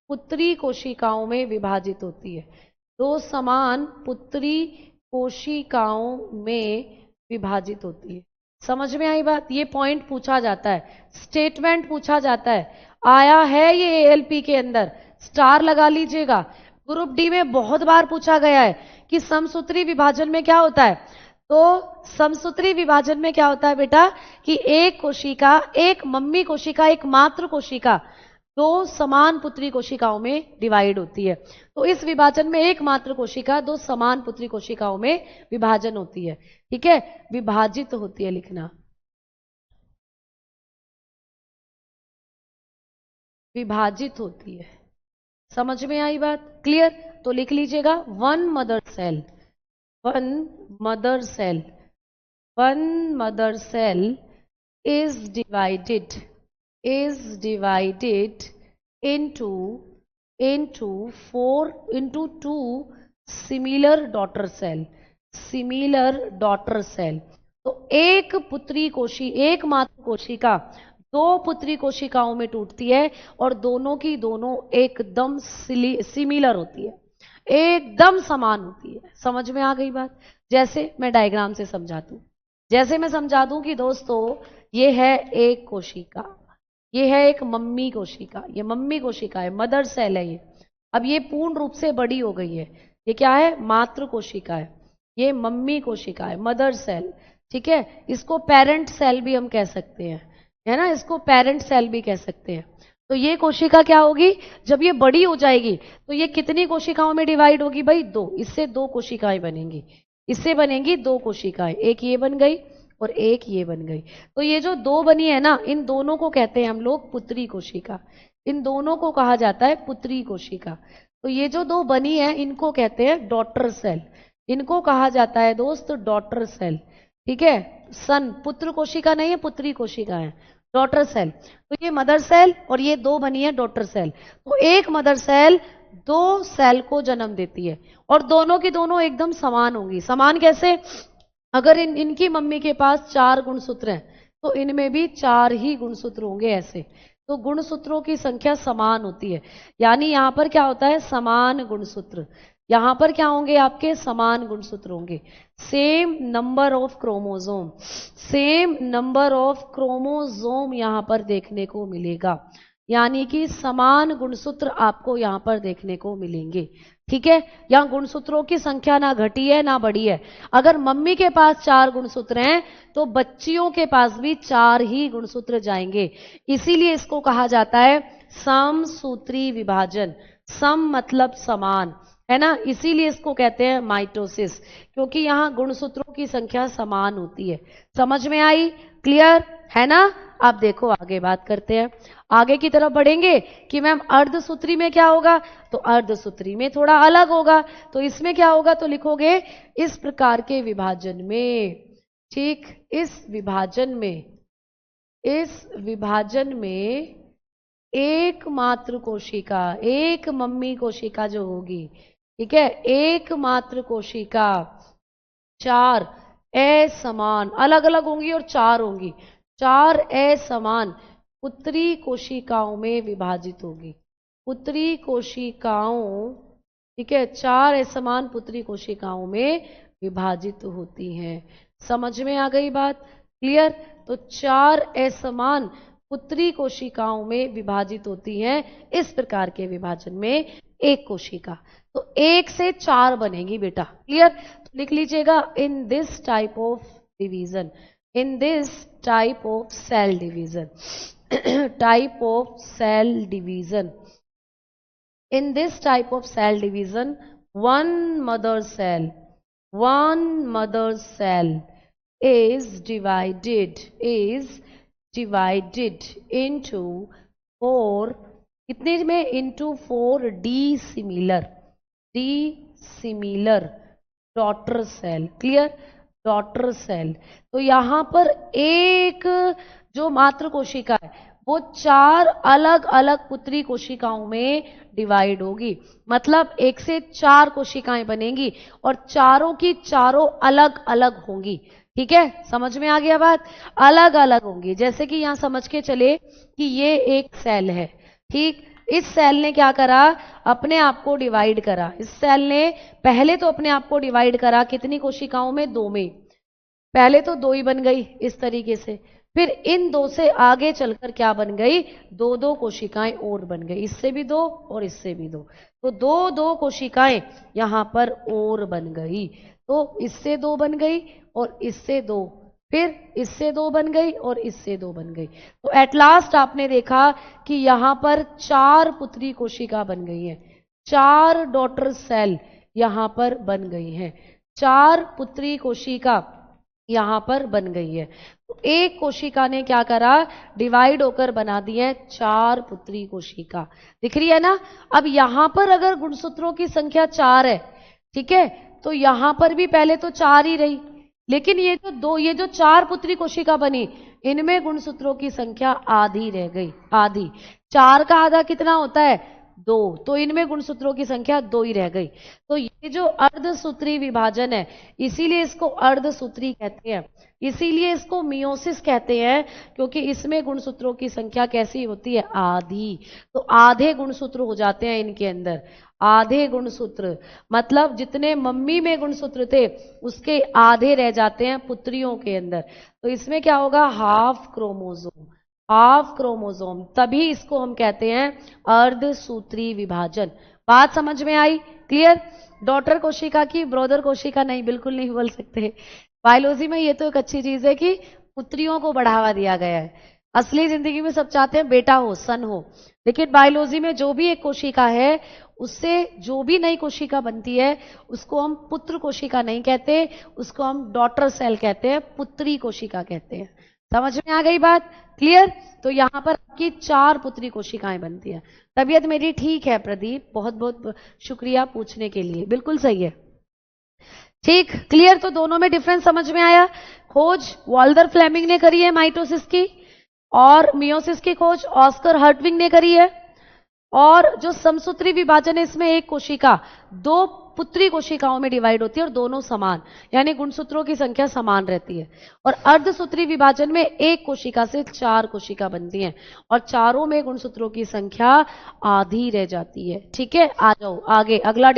पुत्री कोशिकाओं में विभाजित होती है, दो समान पुत्री कोशिकाओं में विभाजित होती है। समझ में आई बात, ये पॉइंट पूछा जाता है, स्टेटमेंट पूछा जाता है, आया है ये एएलपी के अंदर, स्टार लगा लीजिएगा। ग्रुप डी में बहुत बार पूछा गया है कि समसूत्री विभाजन में क्या होता है। तो समसूत्री विभाजन में क्या होता है बेटा कि एक कोशिका, एक मम्मी कोशिका, एक मात्र कोशिका दो समान पुत्री कोशिकाओं में डिवाइड होती है। तो इस विभाजन में एक मात्र कोशिका दो समान पुत्री कोशिकाओं में विभाजन होती है, ठीक है, विभाजित होती है लिखना, विभाजित होती है। समझ में आई बात, क्लियर। तो लिख लीजिएगा one mother cell, one mother cell, one mother cell is divided, is divided into into two similar daughter cell, similar daughter cell। तो एक पुत्री कोशी, एक मात्र कोशिका दो पुत्री कोशिकाओं में टूटती है और दोनों की दोनों एकदम सिमिलर होती है, एकदम समान होती है। समझ में आ गई बात। जैसे मैं डायग्राम से समझा दूं, जैसे मैं समझा दूं कि दोस्तों ये है एक कोशिका, ये है एक मम्मी कोशिका, ये मम्मी कोशिका है, मदर सेल है ये। अब ये पूर्ण रूप से बड़ी हो गई है, ये क्या है मातृ कोशिका है, ये मम्मी कोशिका है, मदर सेल, ठीक है। इसको पेरेंट सेल भी हम कह सकते हैं, है ना, इसको पेरेंट सेल भी कह सकते हैं। तो ये कोशिका क्या होगी जब ये बड़ी हो जाएगी तो ये कितनी कोशिकाओं में डिवाइड होगी भाई, दो, इससे दो कोशिकाएं बनेंगी, इससे बनेंगी दो कोशिकाएं, एक ये बन गई और एक ये बन गई। तो ये जो दो बनी है ना इन दोनों को कहते हैं हम लोग पुत्री कोशिका, इन दोनों को कहा जाता है पुत्री कोशिका। तो ये जो दो बनी है इनको कहते हैं डॉटर सेल, इनको कहा जाता है दोस्त डॉटर सेल, ठीक है। सन पुत्र कोशिका नहीं है, पुत्री कोशिका है, डॉटर सेल। तो ये मदर सेल और ये दो बनी है डॉटर सेल। तो एक मदर सेल दो सेल को जन्म देती है और दोनों की दोनों एकदम समान होंगी। समान कैसे, अगर इनकी मम्मी के पास चार गुणसूत्र हैं तो इनमें भी चार ही गुणसूत्र होंगे ऐसे। तो गुणसूत्रों की संख्या समान होती है, यानी यहां पर क्या होता है समान गुणसूत्र, यहां पर क्या होंगे आपके समान गुणसूत्र होंगे। Same number of chromosome, same number of chromosome यहां पर देखने को मिलेगा, यानी कि समान गुणसूत्र आपको यहां पर देखने को मिलेंगे, ठीक है। यहां गुणसूत्रों की संख्या ना घटी है ना बढ़ी है। अगर मम्मी के पास चार गुणसूत्र हैं तो बच्चियों के पास भी चार ही गुणसूत्र जाएंगे, इसीलिए इसको कहा जाता है समसूत्री विभाजन। सम मतलब समान, है ना, इसीलिए इसको कहते हैं माइटोसिस, क्योंकि यहां गुणसूत्रों की संख्या समान होती है। समझ में आई, क्लियर है ना। आप देखो आगे बात करते हैं, आगे की तरफ बढ़ेंगे कि मैम अर्धसूत्री में क्या होगा, तो अर्धसूत्री में थोड़ा अलग होगा। तो इसमें क्या होगा, तो लिखोगे इस प्रकार के विभाजन में, ठीक, इस विभाजन में, इस विभाजन में एकमात्र कोशिका, एक मम्मी कोशिका जो होगी, ठीक है, एकमात्र कोशिका 4 असमान, अलग अलग होंगी और 4 होंगी, 4 असमान पुत्री कोशिकाओं में विभाजित होगी। पुत्री कोशिकाओं, ठीक है, 4 असमान पुत्री कोशिकाओं में विभाजित होती हैं। समझ में आ गई बात? क्लियर? तो 4 असमान पुत्री कोशिकाओं में विभाजित होती हैं। इस प्रकार के विभाजन में एक कोशिका, तो 1 से 4 बनेगी बेटा। क्लियर? तो लिख लीजिएगा, in this type of division, in this type of cell division, type of cell division, in this type of cell division, one mother cell is divided into 4, कितने में? into 4 dissimilar daughter cell. Clear? Daughter cell. तो यहां पर एक जो मात्र कोशिका है वो 4 अलग अलग पुत्री कोशिकाओं में डिवाइड होगी, मतलब 1 से 4 कोशिकाएं बनेंगी और चारों की चारों अलग अलग होंगी। ठीक है, समझ में आ गया बात? अलग अलग होंगी। जैसे कि यहां समझ के चले कि ये एक सेल है, ठीक, इस सेल ने क्या करा? अपने आप को डिवाइड करा। इस सेल ने पहले तो अपने आप को डिवाइड करा, कितनी कोशिकाओं में? 2 में। पहले तो 2 ही बन गई इस तरीके से, फिर इन 2 से आगे चलकर क्या बन गई? 2 कोशिकाएं और बन गई, इससे भी 2 और इससे भी 2, तो 2 कोशिकाएं यहां पर और बन गई। तो इससे 2 बन गई और इससे 2, फिर इससे 2 बन गई और इससे 2 बन गई। तो एट लास्ट आपने देखा कि यहां पर 4 पुत्री कोशिका बन गई हैं, 4 डॉटर सेल यहां पर बन गई हैं, 4 पुत्री कोशिका यहां पर बन गई है। तो एक कोशिका ने क्या करा? डिवाइड होकर बना दी है 4 पुत्री कोशिका। दिख रही है ना? अब यहां पर अगर गुणसूत्रों की संख्या 4 है, ठीक है, तो यहां पर भी पहले तो 4 ही रही, लेकिन ये जो 4 पुत्री कोशिका बनी, इनमें गुणसूत्रों की संख्या आधी रह गई, आधी। 4 का आधा कितना होता है? 2, तो इनमें गुणसूत्रों की संख्या 2 ही रह गई। तो ये जो अर्धसूत्री विभाजन है, इसीलिए इसको अर्धसूत्री कहते हैं, इसीलिए इसको मियोसिस कहते हैं, क्योंकि इसमें गुणसूत्रों की संख्या कैसी होती है? आधी। तो आधे गुणसूत्र हो जाते हैं इनके अंदर, आधे गुणसूत्र, मतलब जितने मम्मी में गुणसूत्र थे उसके आधे रह जाते हैं पुत्रियों के अंदर। तो इसमें क्या होगा? हाफ क्रोमोसोम, हाफ क्रोमोसोम, तभी इसको हम कहते हैं अर्धसूत्री विभाजन। बात समझ में आई? क्लियर? डॉटर कोशिका की ब्रदर कोशिका नहीं, बिल्कुल नहीं बोल सकते। बायोलॉजी में ये तो एक अच्छी चीज है कि पुत्रियों को बढ़ावा दिया गया है। असली जिंदगी में सब चाहते हैं बेटा हो, सन हो, लेकिन बायोलॉजी में जो भी एक कोशिका है उससे जो भी नई कोशिका बनती है उसको हम पुत्र कोशिका नहीं कहते, उसको हम डॉटर सेल कहते हैं, पुत्री कोशिका कहते हैं। समझ में आ गई बात? क्लियर? तो यहां पर आपकी 4 पुत्री कोशिकाएं बनती हैं। तबीयत मेरी ठीक है प्रदीप, बहुत बहुत शुक्रिया पूछने के लिए, बिल्कुल सही है। ठीक, क्लियर? तो दोनों में डिफरेंस समझ में आया। खोज वॉल्डर फ्लेमिंग ने करी है माइटोसिस की, और मियोसिस की खोज ऑस्कर हर्टविग ने करी है। और जो समसूत्री विभाजन है, इसमें एक कोशिका 2 पुत्री कोशिकाओं में डिवाइड होती है और दोनों समान, यानी गुणसूत्रों की संख्या समान रहती है। और अर्धसूत्री विभाजन में एक कोशिका से 4 कोशिका बनती हैं और चारों में गुणसूत्रों की संख्या आधी रह जाती है। ठीक है, आ जाओ आगे। अगला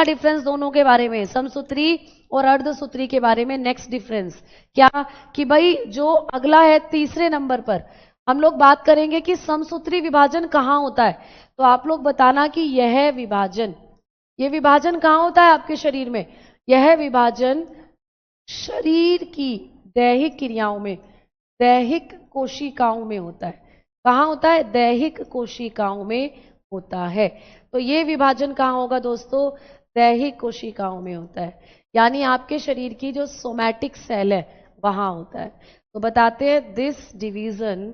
डिफरेंस दोनों के बारे में, समसूत्री और अर्धसूत्री के बारे में नेक्स्ट डिफरेंस क्या कि भाई जो अगला है तीसरे नंबर पर हम लोग बात करेंगे कि समसूत्री विभाजन कहां होता है। तो आप लोग बताना कि यह विभाजन कहां होता है आपके शरीर में? यह विभाजन शरीर की दैहिक क्रियाओं में, दैहिक कोशिकाओं में होता है। कहां होता है? दैहिक कोशिकाओं में होता है। तो ये विभाजन कहां होगा दोस्तों? दैहिक कोशिकाओं में होता है, यानी आपके शरीर की जो सोमैटिक सेल है वहां होता है। तो बताते हैं this division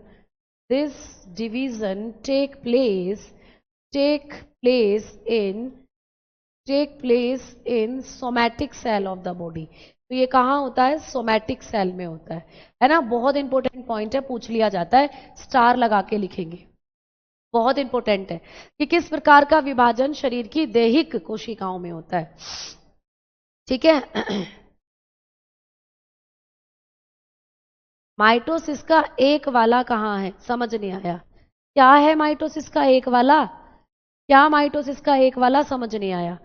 take place in somatic cell of the body. तो ये कहाँ होता है? सोमैटिक सेल में होता है ना? बहुत इंपॉर्टेंट पॉइंट है, पूछ लिया जाता है, स्टार लगा के लिखेंगे। बहुत इंपॉर्टेंट है कि किस प्रकार का विभाजन शरीर की दैहिक कोशिकाओं में होता है। ठीक है। माइटोसिस का एक वाला कहाँ है, समझ नहीं आया। क्या है माइटोसिस का एक वाला? क्या माइटोसिस का एक वाला, समझ नहीं आया।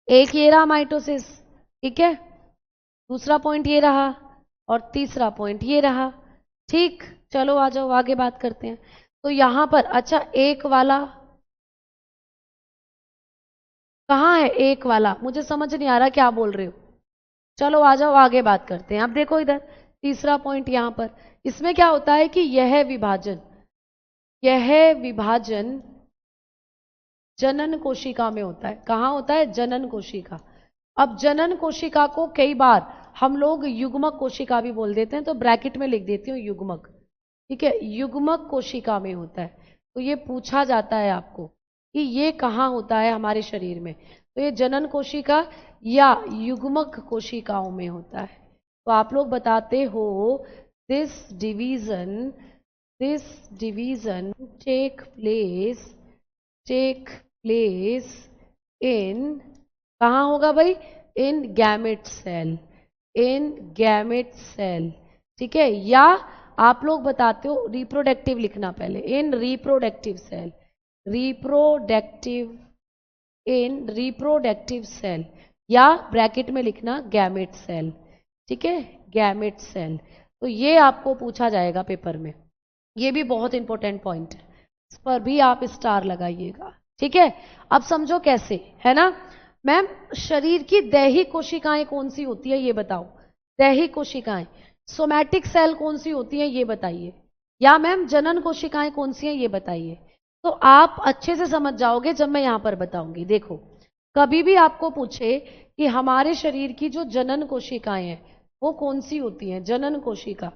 एक ये रहा माइटोसिस, ठीक है, दूसरा पॉइंट ये रहा और तीसरा पॉइंट ये रहा। ठीक, चलो आ जाओ आगे बात करते हैं। तो यहां पर अच्छा एक वाला कहाँ है? एक वाला मुझे समझ नहीं आ रहा क्या बोल रहे हो। चलो आ जाओ आगे बात करते हैं। अब देखो इधर तीसरा पॉइंट यहां पर, इसमें क्या होता है कि यह विभाजन जनन कोशिका में होता है। कहाँ होता है? जनन कोशिका। अब जनन कोशिका को कई बार हम लोग युग्मक कोशिका भी बोल देते हैं, तो ब्रैकेट में लिख देती हूँ युग्मक। ठीक है, युग्मक कोशिका में होता है। तो ये पूछा जाता है आपको कि ये कहाँ होता है हमारे शरीर में, तो ये जनन कोशिका या युग्मक कोशिकाओं में होता है। तो आप लोग बताते हो this division take place in, कहाँ होगा भाई? In gamete cell. ठीक है, या आप लोग बताते हो रिप्रोडक्टिव लिखना पहले, इन रिप्रोडक्टिव सेल, या ब्रैकेट में लिखना गैमेट सेल। ठीक है, गैमेट सेल। तो ये आपको पूछा जाएगा पेपर में, ये भी बहुत इंपॉर्टेंट पॉइंट है, इस पर भी आप स्टार लगाइएगा। ठीक है, अब समझो कैसे, है ना मैम? शरीर की दैहिक कोशिकाएं कौन सी होती है ये बताओ। दैहिक कोशिकाएं, सोमैटिक सेल कौन सी होती है ये बताइए, या मैम जनन कोशिकाएं कौन सी हैं ये बताइए। तो आप अच्छे से समझ जाओगे जब मैं यहां पर बताऊंगी। देखो, कभी भी आपको पूछे कि हमारे शरीर की जो जनन कोशिकाएं हैं वो कौन सी होती हैं, जनन कोशिका,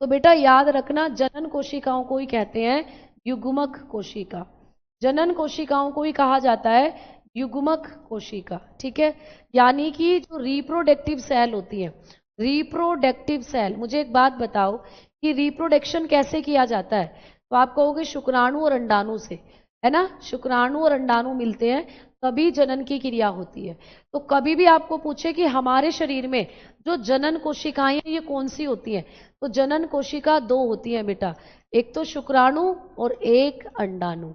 तो बेटा याद रखना जनन कोशिकाओं को ही कहते हैं युग्मक कोशिका। जनन कोशिकाओं को ही कहा जाता है युग्मक कोशिका। ठीक है, यानी कि जो रिप्रोडक्टिव सेल होती है, रिप्रोडक्टिव सेल, मुझे एक बात बताओ कि रिप्रोडक्शन कैसे किया जाता है? तो आप कहोगे शुक्राणु और अंडाणु से, है ना? शुक्राणु और अंडाणु मिलते हैं तभी जनन की क्रिया होती है। तो कभी भी आपको पूछे कि हमारे शरीर में जो जनन कोशिकाएं हैं ये कौन सी होती हैं, तो जनन कोशिका दो होती हैं बेटा, एक तो शुक्राणु और एक अंडाणु,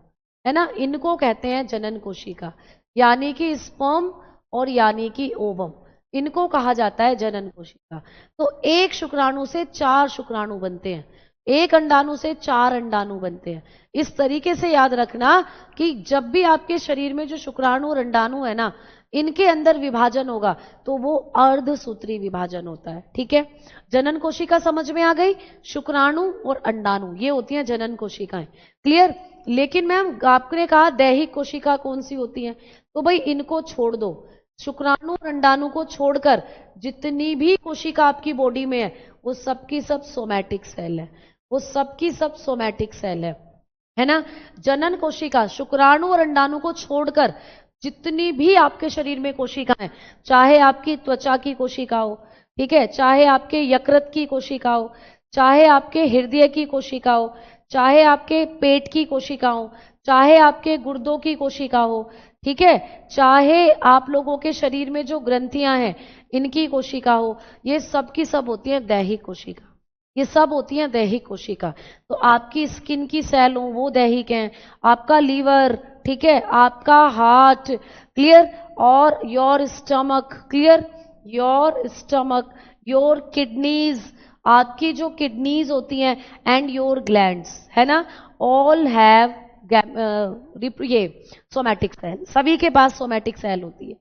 है ना? इनको कहते हैं जनन कोशिका, यानी कि स्पर्म और यानी कि ओवम, इनको कहा जाता है जनन कोशिका। तो एक शुक्राणु से 4 शुक्राणु बनते हैं, एक अंडाणु से 4 अंडाणु बनते हैं। इस तरीके से याद रखना कि जब भी आपके शरीर में जो शुक्राणु और अंडाणु है ना, इनके अंदर विभाजन होगा तो वो अर्धसूत्री विभाजन होता है। ठीक है, जनन कोशिका समझ में आ गई? शुक्राणु और अंडाणु ये होती हैं जनन कोशिकाएं। क्लियर? लेकिन मैम आपने कहा दैहिक कोशिका कौन सी होती है, तो भाई इनको छोड़ दो, शुक्राणु और अंडाणु को छोड़कर जितनी भी कोशिका आपकी बॉडी में है वो सबकी सब सोमैटिक सेल है, वो सबकी सब सोमैटिक सेल है ना? जनन कोशिका शुक्राणु और अंडाणु को छोड़कर जितनी भी आपके शरीर में कोशिका है, चाहे आपकी त्वचा की कोशिका हो, ठीक है, चाहे आपके यकृत की कोशिका हो, चाहे आपके हृदय की कोशिका हो, चाहे आपके पेट की कोशिका हो, चाहे आपके गुर्दों की कोशिका हो, ठीक है, चाहे आप लोगों के शरीर में जो ग्रंथियां हैं इनकी कोशिका हो, ये सब की सब होती है दैहिक कोशिका, ये सब होती हैं दैहिक कोशिका। तो आपकी स्किन की सेल हो वो दैहिक हैं, आपका लीवर, ठीक है, आपका हार्ट, क्लियर, और your stomach, clear, your stomach, your kidneys, आपकी जो किडनीज होती हैं, एंड योर ग्लैंड्स, है ना, ऑल हैव ये सोमैटिक सेल, सभी के पास सोमैटिक सेल होती है।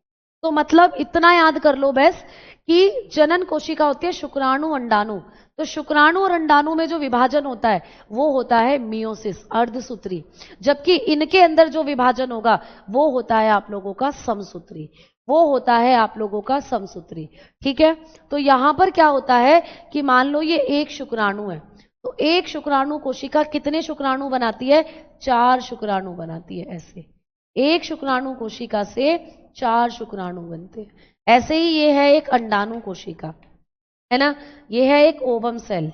तो मतलब इतना याद कर लो बस कि जनन कोशिका होती है शुक्राणु अंडाणु, तो शुक्राणु और अंडाणु में जो विभाजन होता है वो होता है मियोसिस, अर्धसूत्री, जबकि इनके अंदर जो विभाजन होगा वो होता है आप लोगों का समसूत्री, वो होता है आप लोगों का समसूत्री। ठीक है, तो यहां पर क्या होता है कि मान लो ये एक शुक्राणु है, तो एक शुक्राणु कोशिका कितने शुक्राणु बनाती है? 4 शुक्राणु बनाती है। ऐसे एक शुक्राणु कोशिका से 4 शुक्राणु बनते हैं। ऐसे ही ये है एक अंडाणु कोशिका, है ना, ये है एक ओवम सेल,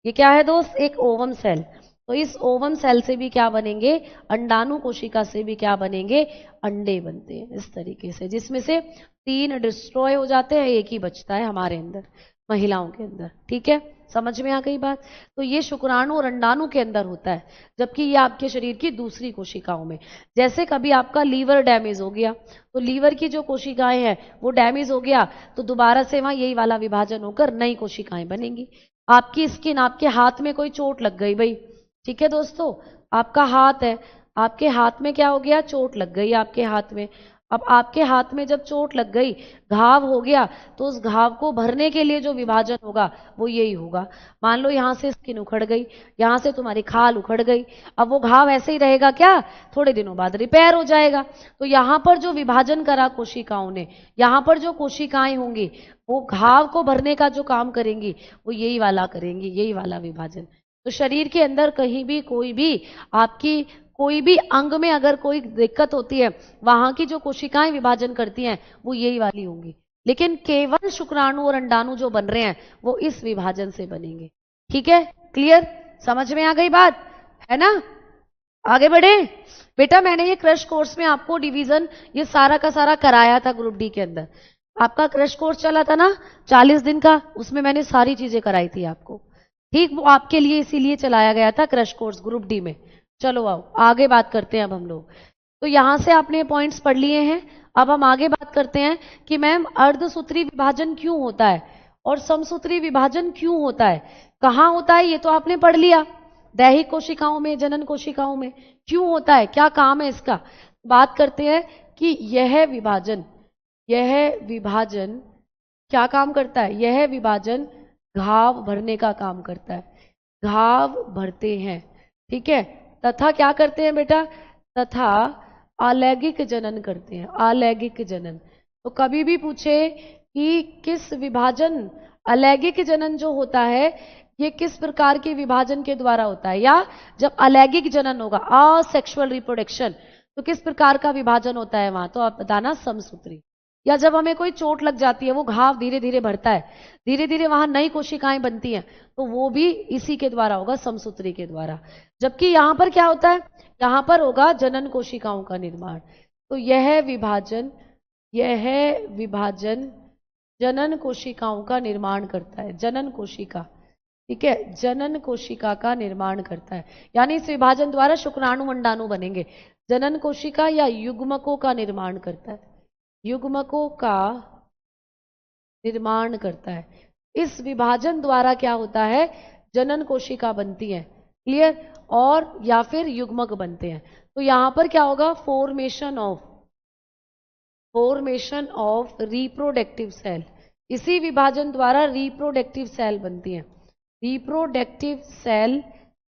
ये क्या है दोस्त? एक ओवम सेल। तो इस ओवम सेल से भी क्या बनेंगे, अंडाणु कोशिका से भी क्या बनेंगे, अंडे बनते हैं इस तरीके से, जिसमें से 3 डिस्ट्रॉय हो जाते हैं, एक ही बचता है हमारे अंदर, महिलाओं के अंदर। ठीक है, समझ में आ गई बात। तो ये शुक्राणु और अंडाणु के अंदर होता है, जबकि ये आपके शरीर की दूसरी कोशिकाओं में। जैसे कभी आपका लीवर डैमेज हो गया, तो लीवर की जो कोशिकाएं हैं वो डैमेज हो गया, तो दोबारा से वहां यही वाला विभाजन होकर नई कोशिकाएं बनेंगी। आपकी स्किन, आपके हाथ में कोई चोट लग गई भाई, ठीक है दोस्तों, आपका हाथ है, आपके हाथ में क्या हो गया, चोट लग गई आपके हाथ में। अब आपके हाथ में जब चोट लग गई, घाव हो गया, तो उस घाव को भरने के लिए जो विभाजन होगा वो यही होगा। मान लो यहां से स्किन उखड़ गई, यहां से तुम्हारी खाल उखड़ गई, अब वो घाव ऐसे ही रहेगा क्या, थोड़े दिनों बाद रिपेयर हो जाएगा। तो यहां पर जो विभाजन करा कोशिकाओं ने, यहां पर जो कोशिकाएं होंगी वो घाव को भरने का जो काम करेंगी वो यही वाला करेंगी, यही वाला विभाजन। तो शरीर के अंदर कहीं भी कोई भी आपकी कोई भी अंग में अगर कोई दिक्कत होती है, वहां की जो कोशिकाएं विभाजन करती हैं वो यही वाली होंगी, लेकिन केवल शुक्राणु और अंडाणु जो बन रहे हैं वो इस विभाजन से बनेंगे। ठीक है, क्लियर, समझ में आ गई बात, है ना। आगे बढ़े बेटा, मैंने ये क्रश कोर्स में आपको डिवीजन ये सारा का सारा कराया था ग्रुप डी के अंदर। आपका क्रश कोर्स चला था ना 40 दिन का, उसमें मैंने सारी चीजें कराई थी आपको। ठीक, वो आपके लिए इसीलिए चलाया गया था क्रश कोर्स ग्रुप डी में। चलो आओ आगे बात करते हैं अब हम लोग। तो यहां से आपने पॉइंट्स पढ़ लिए हैं, अब हम आगे बात करते हैं कि मैम अर्धसूत्री विभाजन क्यों होता है और समसूत्री विभाजन क्यों होता है, कहां होता है, ये तो आपने पढ़ लिया, दैहिक कोशिकाओं में, जनन कोशिकाओं में। क्यों होता है, क्या काम है इसका, बात करते हैं कि यह विभाजन क्या काम करता है, यह विभाजन घाव भरने का काम करता है, घाव भरते हैं। ठीक है, तथा क्या करते हैं बेटा, तथा अलैंगिक जनन करते हैं, अलैंगिक जनन। तो कभी भी पूछे कि किस विभाजन, अलैंगिक जनन जो होता है ये किस प्रकार के विभाजन के द्वारा होता है, या जब अलैंगिक जनन होगा, असेक्सुअल रिप्रोडक्शन, तो किस प्रकार का विभाजन होता है वहां, तो आप बताना समसूत्री। या जब हमें कोई चोट लग जाती है, वो घाव धीरे धीरे भरता है, धीरे धीरे वहां नई कोशिकाएं बनती हैं, तो वो भी इसी के द्वारा होगा, समसूत्री के द्वारा। जबकि यहां पर क्या होता है, यहां पर होगा जनन कोशिकाओं का निर्माण। तो यह विभाजन जनन कोशिकाओं का निर्माण करता है, जनन कोशिका। ठीक है, जनन कोशिका का निर्माण करता है, यानी इस विभाजन द्वारा शुक्राणु अंडाणु बनेंगे। जनन कोशिका या युग्मकों का निर्माण करता है, युग्मकों का निर्माण करता है। इस विभाजन द्वारा क्या होता है, जनन कोशिका बनती है, क्लियर, और या फिर युग्मक बनते हैं। तो यहां पर क्या होगा, फॉर्मेशन ऑफ रिप्रोडक्टिव सेल, इसी विभाजन द्वारा रिप्रोडक्टिव सेल बनती हैं, रिप्रोडक्टिव सेल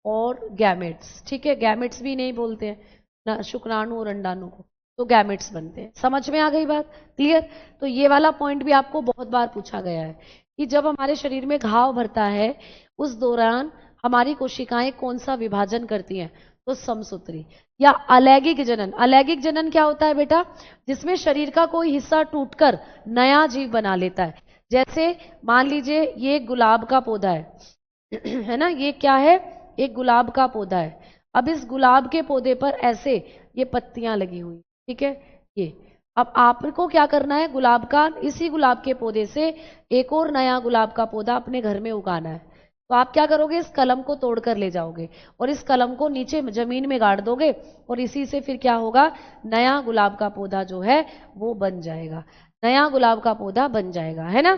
और गैमेट्स। ठीक है, गैमेट्स भी नहीं बोलते हैं ना शुक्राणु और अंडाणु को, तो गैमेट्स बनते हैं। समझ में आ गई बात, क्लियर। तो ये वाला पॉइंट भी आपको बहुत बार पूछा गया है कि जब हमारे शरीर में घाव भरता है उस दौरान हमारी कोशिकाएं कौन सा विभाजन करती हैं, तो समसूत्री या अलैंगिक जनन। अलैंगिक जनन क्या होता है बेटा, जिसमें शरीर का कोई हिस्सा टूटकर नया जीव बना लेता है। जैसे मान लीजिए ये गुलाब का पौधा है ना, ये क्या है, एक गुलाब का पौधा है। अब इस गुलाब के पौधे पर ऐसे ये पत्तियां लगी हुई, ठीक है, ये अब आपको क्या करना है, गुलाब का, इसी गुलाब के पौधे से एक और नया गुलाब का पौधा अपने घर में उगाना है। तो आप क्या करोगे, इस कलम को तोड़कर ले जाओगे और इस कलम को नीचे जमीन में गाड़ दोगे, और इसी से फिर क्या होगा, नया गुलाब का पौधा जो है वो बन जाएगा, नया गुलाब का पौधा बन जाएगा, है ना।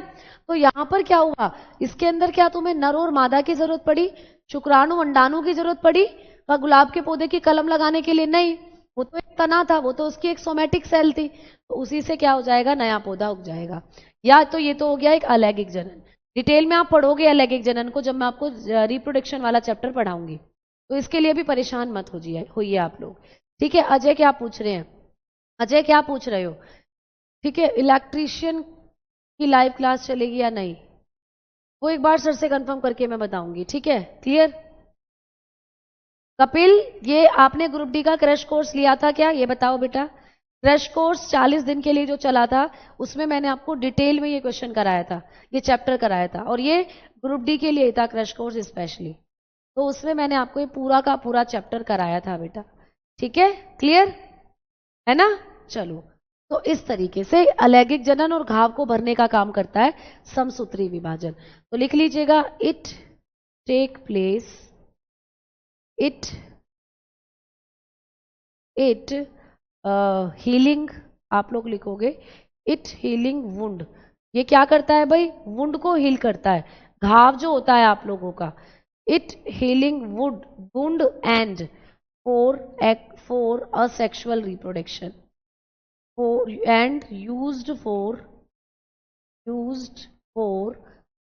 तो यहां पर क्या हुआ, इसके अंदर क्या तुम्हें नर और मादा की जरूरत पड़ी, शुक्राणु अंडाणु की जरूरत पड़ी गुलाब के पौधे की कलम लगाने के लिए? नहीं, वो तो एक तना था, वो तो उसकी एक सोमेटिक सेल थी, तो उसी से क्या हो जाएगा, नया पौधा उग जाएगा। या तो ये तो हो गया एक अलैंगिक जनन। डिटेल में आप पढ़ोगे अलैंगिक जनन को जब मैं आपको रिप्रोडक्शन वाला चैप्टर पढ़ाऊंगी, तो इसके लिए भी परेशान मत होइए आप लोग। ठीक है, अजय क्या पूछ रहे हैं, अजय क्या पूछ रहे हो? ठीक है, इलेक्ट्रीशियन की लाइव क्लास चलेगी या नहीं, वो एक बार सर से कंफर्म करके मैं बताऊंगी। ठीक है, क्लियर। कपिल, ये आपने ग्रुप डी का क्रैश कोर्स लिया था क्या, ये बताओ बेटा। क्रैश कोर्स 40 दिन के लिए जो चला था उसमें मैंने आपको डिटेल में ये क्वेश्चन कराया था, ये चैप्टर कराया था, और ये ग्रुप डी के लिए था क्रैश कोर्स स्पेशली। तो उसमें मैंने आपको ये पूरा का पूरा चैप्टर कराया था बेटा, ठीक है, क्लियर है ना। चलो, तो इस तरीके से अलैंगिक जनन और घाव को भरने का काम करता है समसूत्री विभाजन। तो लिख लीजिएगा, it take place, it healing, आप लोग लिखोगे इट हीलिंग वुंड। ये क्या करता है भाई, वुंड को हील करता है, घाव जो होता है आप लोगों का। It healing would wound and for asexual reproduction, and used for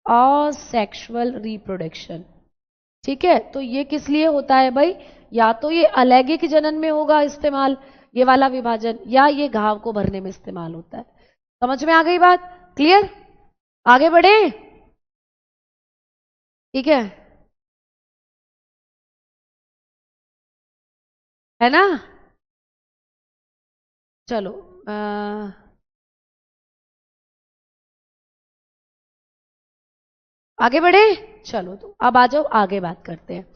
asexual reproduction। ठीक है, तो ये किस लिए होता है भाई, या तो ये अलैंगिक जनन में होगा इस्तेमाल ये वाला विभाजन, या ये घाव को भरने में इस्तेमाल होता है। समझ में आ गई बात, क्लियर, आगे बढ़े, ठीक है ना। चलो आगे बढ़े, चलो तो अब आ जाओ, आगे बात करते हैं।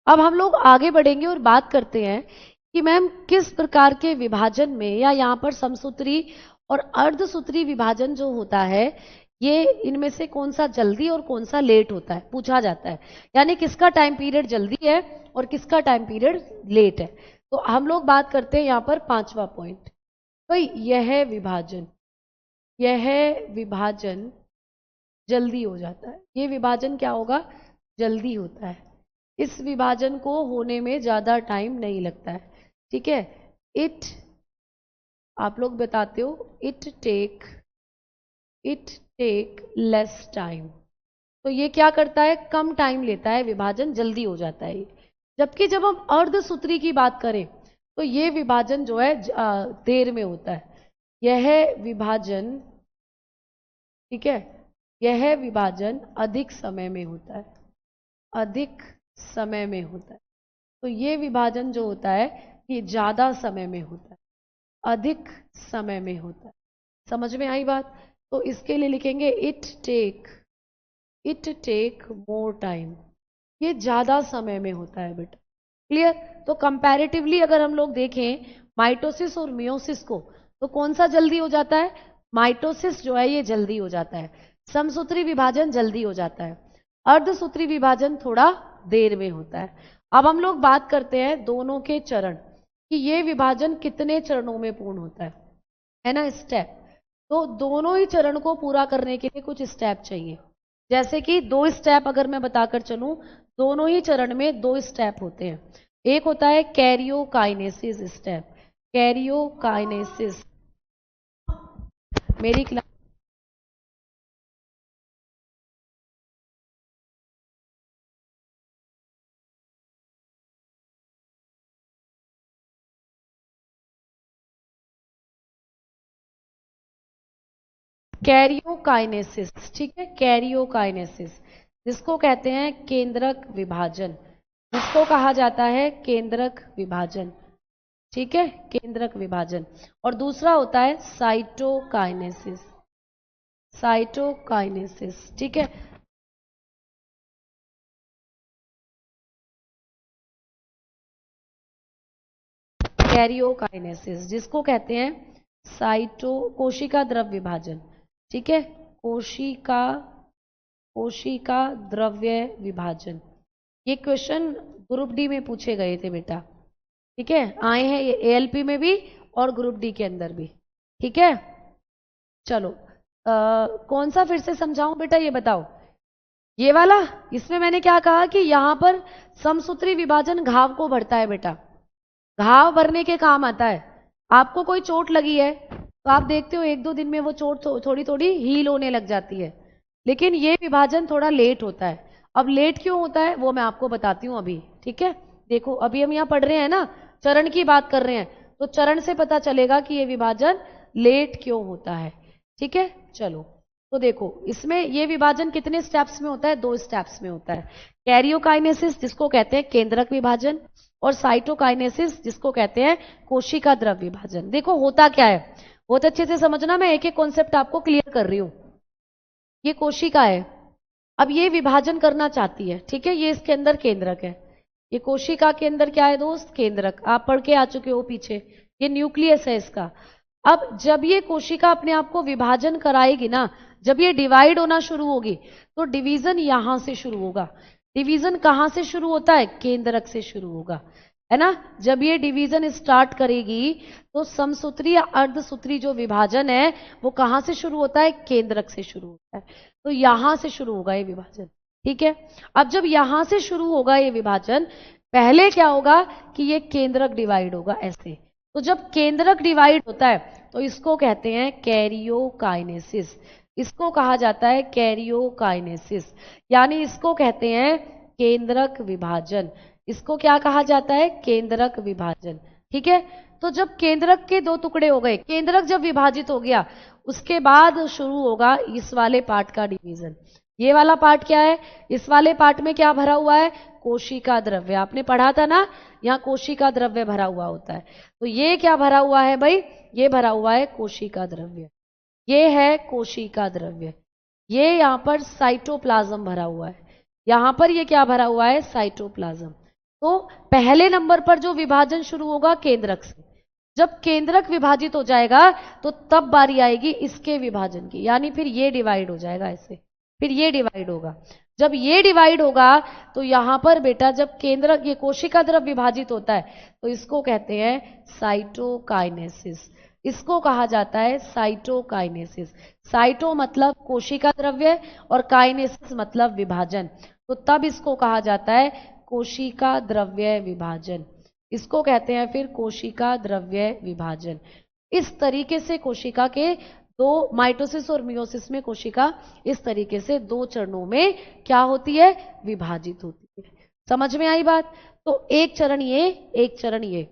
अब हम लोग आगे बढ़ेंगे और बात करते हैं कि मैम किस प्रकार के विभाजन में, या यहाँ पर समसूत्री और अर्धसूत्री विभाजन जो होता है, ये इनमें से कौन सा जल्दी और कौन सा लेट होता है, पूछा जाता है। यानी किसका टाइम पीरियड जल्दी है और किसका टाइम पीरियड लेट है। तो हम लोग बात करते हैं यहाँ पर पांचवा पॉइंट, भाई यह विभाजन जल्दी हो जाता है। ये विभाजन क्या होगा, जल्दी होता है। इस विभाजन को होने में ज्यादा टाइम नहीं लगता है, ठीक है। इट, आप लोग बताते हो, इट टेक लेस टाइम। तो ये क्या करता है, कम टाइम लेता है, विभाजन जल्दी हो जाता है। जबकि जब हम अर्धसूत्री की बात करें तो ये विभाजन जो है देर में होता है। यह विभाजन, ठीक है, यह विभाजन अधिक समय में होता है, अधिक समय में होता है। तो ये विभाजन जो होता है ये ज्यादा समय में होता है, अधिक समय में होता है। समझ में आई बात। तो इसके लिए लिखेंगे इट टेक मोर टाइम, ये ज्यादा समय में होता है बेटा, क्लियर। तो कंपैरेटिवली अगर हम लोग देखें माइटोसिस और मियोसिस को, तो कौन सा जल्दी हो जाता है, माइटोसिस जो है ये जल्दी हो जाता है, समसूत्री विभाजन जल्दी हो जाता है, अर्धसूत्री विभाजन थोड़ा देर में होता है। अब हम लोग बात करते हैं दोनों के चरण, कि ये विभाजन कितने चरणों में पूर्ण होता है ना, स्टेप। तो दोनों ही चरण को पूरा करने के लिए कुछ स्टेप चाहिए। जैसे कि 2 स्टेप अगर मैं बताकर चलूं, दोनों ही चरण में 2 स्टेप होते हैं। एक होता है कैरियोकाइनेसिस स्टेप, कैरियोकाइनेसिस, मेरी क्लास कैरियोकाइनेसिस, ठीक है, कैरियोकाइनेसिस, जिसको कहते हैं केंद्रक विभाजन, जिसको कहा जाता है केंद्रक विभाजन, ठीक है, केंद्रक विभाजन। और दूसरा होता है साइटोकाइनेसिस, साइटोकाइनेसिस, ठीक है। कैरियोकाइनेसिस जिसको कहते हैं कोशिका द्रव विभाजन, ठीक है, कोशिका द्रव्य विभाजन। ये क्वेश्चन ग्रुप डी में पूछे गए थे बेटा, ठीक है, आए हैं ये एएलपी में भी और ग्रुप डी के अंदर भी, ठीक है। चलो कौन सा फिर से समझाऊं बेटा, ये बताओ, ये वाला। इसमें मैंने क्या कहा कि यहां पर समसूत्री विभाजन घाव को भरता है बेटा, घाव भरने के काम आता है। आपको कोई चोट लगी है तो आप देखते हो 1-2 दिन में वो चोट थोड़ी थोड़ी हील होने लग जाती है, लेकिन ये विभाजन थोड़ा लेट होता है। अब लेट क्यों होता है वो मैं आपको बताती हूँ अभी, ठीक है। देखो अभी हम यहाँ पढ़ रहे हैं ना, चरण की बात कर रहे हैं, तो चरण से पता चलेगा कि ये विभाजन लेट क्यों होता है, ठीक है। चलो तो देखो इसमें ये विभाजन कितने स्टेप्स में होता है, 2 स्टेप्स में होता है। कैरियोकाइनेसिस जिसको कहते हैं केंद्रक विभाजन, और साइटोकाइनेसिस जिसको कहते हैं कोशिका द्रव विभाजन। देखो होता क्या है, बहुत अच्छे से समझना, मैं एक एक कॉन्सेप्ट आपको क्लियर कर रही हूं। ये कोशिका है, अब ये विभाजन करना चाहती है, ठीक है, ये इसके अंदर केंद्रक है। ये कोशिका के अंदर क्या है दोस्त, केंद्रक। आप पढ़ के आ चुके हो पीछे, ये न्यूक्लियस है इसका। अब जब ये कोशिका अपने आप को विभाजन कराएगी ना, जब ये डिवाइड होना शुरू होगी, तो डिवीजन यहां से शुरू होगा। डिवीजन कहां से शुरू होता है, केंद्रक से शुरू होगा, है ना। जब ये डिवीजन स्टार्ट करेगी तो समसूत्री या अर्धसूत्री जो विभाजन है वो कहां से शुरू होता है, केंद्रक से शुरू होता है। तो यहां से शुरू होगा ये विभाजन, ठीक है। अब जब यहां से शुरू होगा ये विभाजन, पहले क्या होगा कि ये केंद्रक डिवाइड होगा ऐसे। तो जब केंद्रक डिवाइड होता है तो इसको कहते हैं कैरियोकाइनेसिस। इसको कहा जाता है कैरियोकाइनेसिस, यानी इसको कहते हैं केंद्रक विभाजन। इसको क्या कहा जाता है, केंद्रक विभाजन, ठीक है। तो जब केंद्रक के दो टुकड़े हो गए, केंद्रक जब विभाजित हो गया, उसके बाद शुरू होगा इस वाले पार्ट का डिवीजन। ये वाला पार्ट क्या है, इस वाले पार्ट में क्या भरा हुआ है, कोशिका द्रव्य। आपने पढ़ा था ना, यहाँ कोशिका द्रव्य भरा हुआ होता है। तो ये क्या भरा हुआ है भाई, ये भरा हुआ है कोशिका द्रव्य। ये है कोशिका द्रव्य। ये यहाँ पर साइटोप्लाज्म भरा हुआ है, यहाँ पर ये क्या भरा हुआ है, साइटोप्लाज्म। तो पहले नंबर पर जो विभाजन शुरू होगा केंद्रक से, जब केंद्रक विभाजित हो जाएगा तो तब बारी आएगी इसके विभाजन की, यानी फिर ये डिवाइड हो जाएगा ऐसे, फिर ये डिवाइड होगा। जब ये डिवाइड होगा तो यहां पर बेटा जब केंद्रक, ये कोशिका द्रव्य विभाजित होता है तो इसको कहते हैं साइटोकाइनेसिस। इसको कहा जाता है साइटोकाइनेसिस। साइटो मतलब कोशिका द्रव्य और काइनेसिस मतलब विभाजन, तो तब इसको कहा जाता है कोशिका द्रव्य विभाजन। इसको कहते हैं फिर कोशिका द्रव्य विभाजन। इस तरीके से कोशिका के दो, माइटोसिस और मियोसिस में कोशिका इस तरीके से दो चरणों में क्या होती है, विभाजित होती है। समझ में आई बात। तो एक चरण ये, एक चरण ये,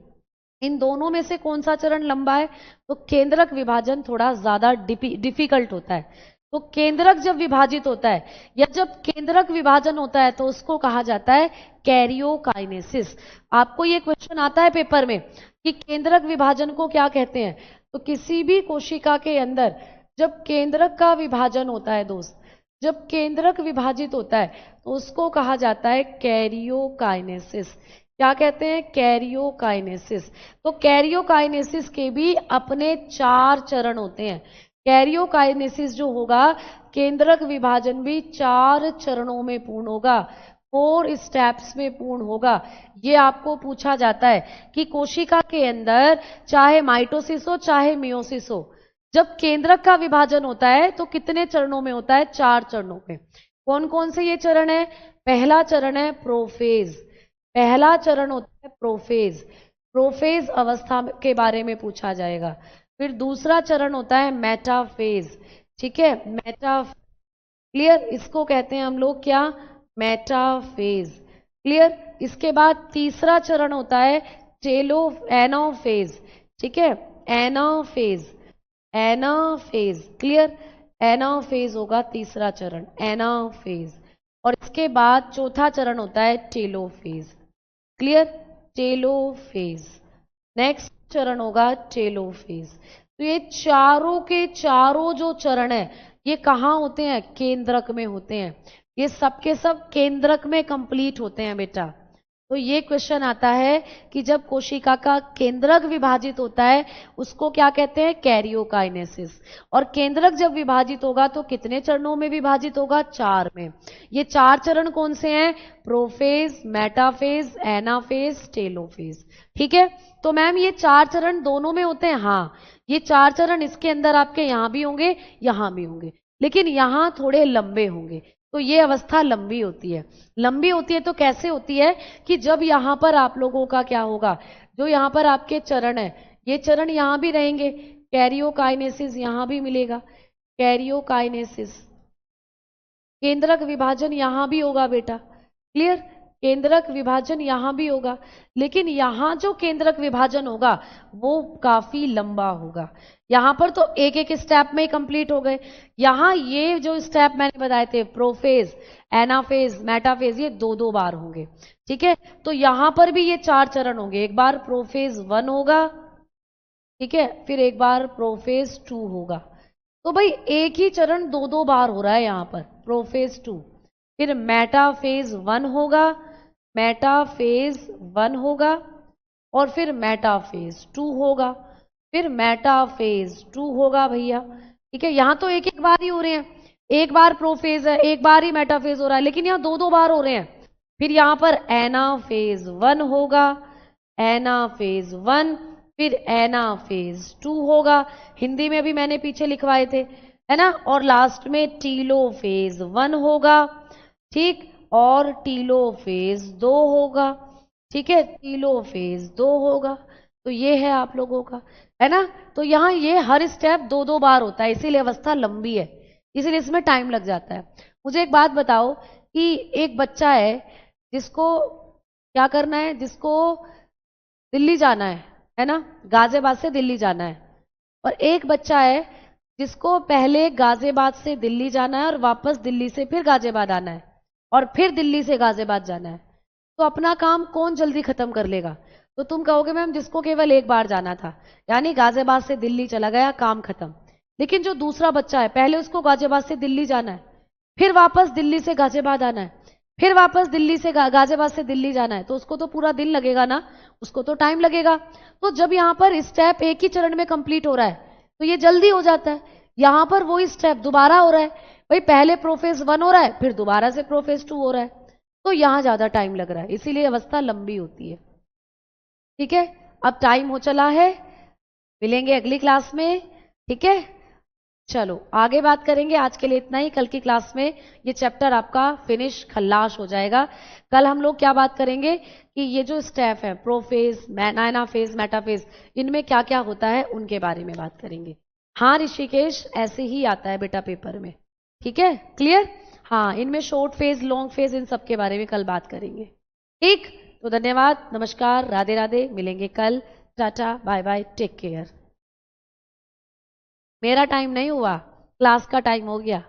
इन दोनों में से कौन सा चरण लंबा है, तो केंद्रक विभाजन थोड़ा ज्यादा डिफिकल्ट होता है। तो केंद्रक जब विभाजित होता है या जब केंद्रक विभाजन होता है तो उसको कहा जाता है कैरियोकाइनेसिस। आपको ये क्वेश्चन आता है पेपर में कि केंद्रक विभाजन को क्या कहते हैं, तो किसी भी कोशिका के अंदर जब केंद्रक का विभाजन होता है दोस्त, जब केंद्रक विभाजित होता है तो उसको कहा जाता है कैरियोकाइनेसिस। क्या कहते हैं, कैरियोकाइनेसिस। तो कैरियोकाइनेसिस के भी अपने 4 चरण होते हैं। कैरियोकाइनेसिस जो होगा, केंद्रक विभाजन भी 4 चरणों में पूर्ण होगा, 4 स्टेप्स में पूर्ण होगा। ये आपको पूछा जाता है कि कोशिका के अंदर चाहे माइटोसिस हो चाहे मियोसिस हो, जब केंद्रक का विभाजन होता है तो कितने चरणों में होता है, 4 चरणों में। कौन कौन से ये चरण है, पहला चरण है प्रोफेज। पहला चरण होता है प्रोफेज। प्रोफेज अवस्था के बारे में पूछा जाएगा। फिर दूसरा चरण होता है मेटाफेज, ठीक है, मेटा, क्लियर। इसको कहते हैं हम लोग क्या, मेटाफेज, क्लियर। इसके बाद तीसरा चरण होता है एनाफेज, ठीक है, एनाफेज, एनाफेज, क्लियर। एनाफेज होगा तीसरा चरण, एनाफेज। और इसके बाद चौथा चरण होता है टेलोफेज, क्लियर, टेलोफेज। नेक्स्ट चरण होगा टेलोफेज। तो ये चारों के चारों जो चरण है ये कहाँ होते हैं, केंद्रक में होते हैं। ये सबके सब केंद्रक में कंप्लीट होते हैं बेटा। तो ये क्वेश्चन आता है कि जब कोशिका का केंद्रक विभाजित होता है उसको क्या कहते हैं, कैरियोकाइनेसिस। और केंद्रक जब विभाजित होगा तो कितने चरणों में विभाजित होगा, 4 में। ये 4 चरण कौन से हैं, प्रोफेज, मेटाफेज, एनाफेज, टेलोफेज, ठीक है। तो मैम ये 4 चरण दोनों में होते हैं, हाँ ये 4 चरण इसके अंदर आपके यहां भी होंगे, यहां भी होंगे, लेकिन यहां थोड़े लंबे होंगे। तो ये अवस्था लंबी होती है। लंबी होती है तो कैसे होती है कि जब यहां पर आप लोगों का क्या होगा, जो यहां पर आपके चरण है, ये चरण यहां भी रहेंगे, कैरियोकाइनेसिस यहां भी मिलेगा, कैरियोकाइनेसिस। केंद्रक विभाजन यहां भी होगा बेटा, क्लियर, केंद्रक विभाजन यहां भी होगा। लेकिन यहां जो केंद्रक विभाजन होगा वो काफी लंबा होगा। यहां पर तो एक एक स्टेप में ही कंप्लीट हो गए। यहां ये जो स्टेप मैंने बताए थे, प्रोफेज, एनाफेज, मेटाफेज, ये 2-2 बार होंगे, ठीक है। तो यहां पर भी ये 4 चरण होंगे। एक बार प्रोफेज 1 होगा, ठीक है, फिर एक बार प्रोफेज 2 होगा। तो भाई एक ही चरण 2-2 बार हो रहा है यहां पर, प्रोफेज 2, फिर मेटाफेज 1 होगा, मेटाफेज 1 होगा और फिर मेटाफेज 2 होगा, फिर मेटाफेज 2 होगा भैया। ठीक है, यहां तो एक एक बार ही हो रहे हैं, एक बार प्रोफेज है, एक बार ही मेटाफेज हो रहा है, लेकिन यहाँ दो दो बार हो रहे हैं। फिर यहां पर एनाफेज 1 होगा, एनाफेज 1, फिर एनाफेज 2 होगा, हिंदी में भी मैंने पीछे लिखवाए थे, है ना। और लास्ट में टीलोफेज 1 होगा, ठीक, और टीलोफेज 2 होगा। ठीक है, टीलोफेज 2 होगा। तो ये है आप लोगों का, है ना। तो यहाँ ये हर स्टेप दो दो बार होता है, इसीलिए अवस्था लंबी है, इसीलिए इसमें टाइम लग जाता है। मुझे एक बात बताओ कि एक बच्चा है जिसको क्या करना है, जिसको दिल्ली जाना है ना, गाजियाबाद से दिल्ली जाना है, और एक बच्चा है जिसको पहले गाजियाबाद से दिल्ली जाना है और वापस दिल्ली से फिर गाजियाबाद आना है और फिर दिल्ली से गाजियाबाद जाना है। तो अपना काम कौन जल्दी खत्म कर लेगा? तो तुम कहोगे मैम जिसको केवल एक बार जाना था, यानी गाजियाबाद से दिल्ली चला गया, काम खत्म। लेकिन जो दूसरा बच्चा है, पहले उसको गाजियाबाद से दिल्ली जाना है, फिर वापस दिल्ली से गाजियाबाद आना है, फिर वापस दिल्ली से गाजियाबाद से दिल्ली जाना है, तो उसको तो पूरा दिन लगेगा ना, उसको तो टाइम लगेगा। तो जब यहाँ पर स्टेप एक ही चरण में कंप्लीट हो रहा है तो ये जल्दी हो जाता है। यहां पर वही स्टेप दोबारा हो रहा है, भाई पहले प्रोफेज 1 हो रहा है, फिर दोबारा से प्रोफेज 2 हो रहा है, तो यहां ज्यादा टाइम लग रहा है, इसीलिए अवस्था लंबी होती है। ठीक है, अब टाइम हो चला है, मिलेंगे अगली क्लास में। ठीक है, चलो आगे बात करेंगे, आज के लिए इतना ही। कल की क्लास में ये चैप्टर आपका फिनिश खल्लाश हो जाएगा। कल हम लोग क्या बात करेंगे कि ये जो स्टेप है, प्रोफेज, एनाफेज, मेटाफेज, इनमें क्या क्या होता है उनके बारे में बात करेंगे। हाँ ऋषिकेश, ऐसे ही आता है बेटा पेपर में। ठीक है, क्लियर। हाँ, इनमें शॉर्ट फेज, लॉन्ग फेज, इन सब के बारे में कल बात करेंगे। ठीक, तो धन्यवाद, नमस्कार, राधे राधे, मिलेंगे कल, tata bye bye, take care. मेरा टाइम नहीं हुआ, क्लास का टाइम हो गया।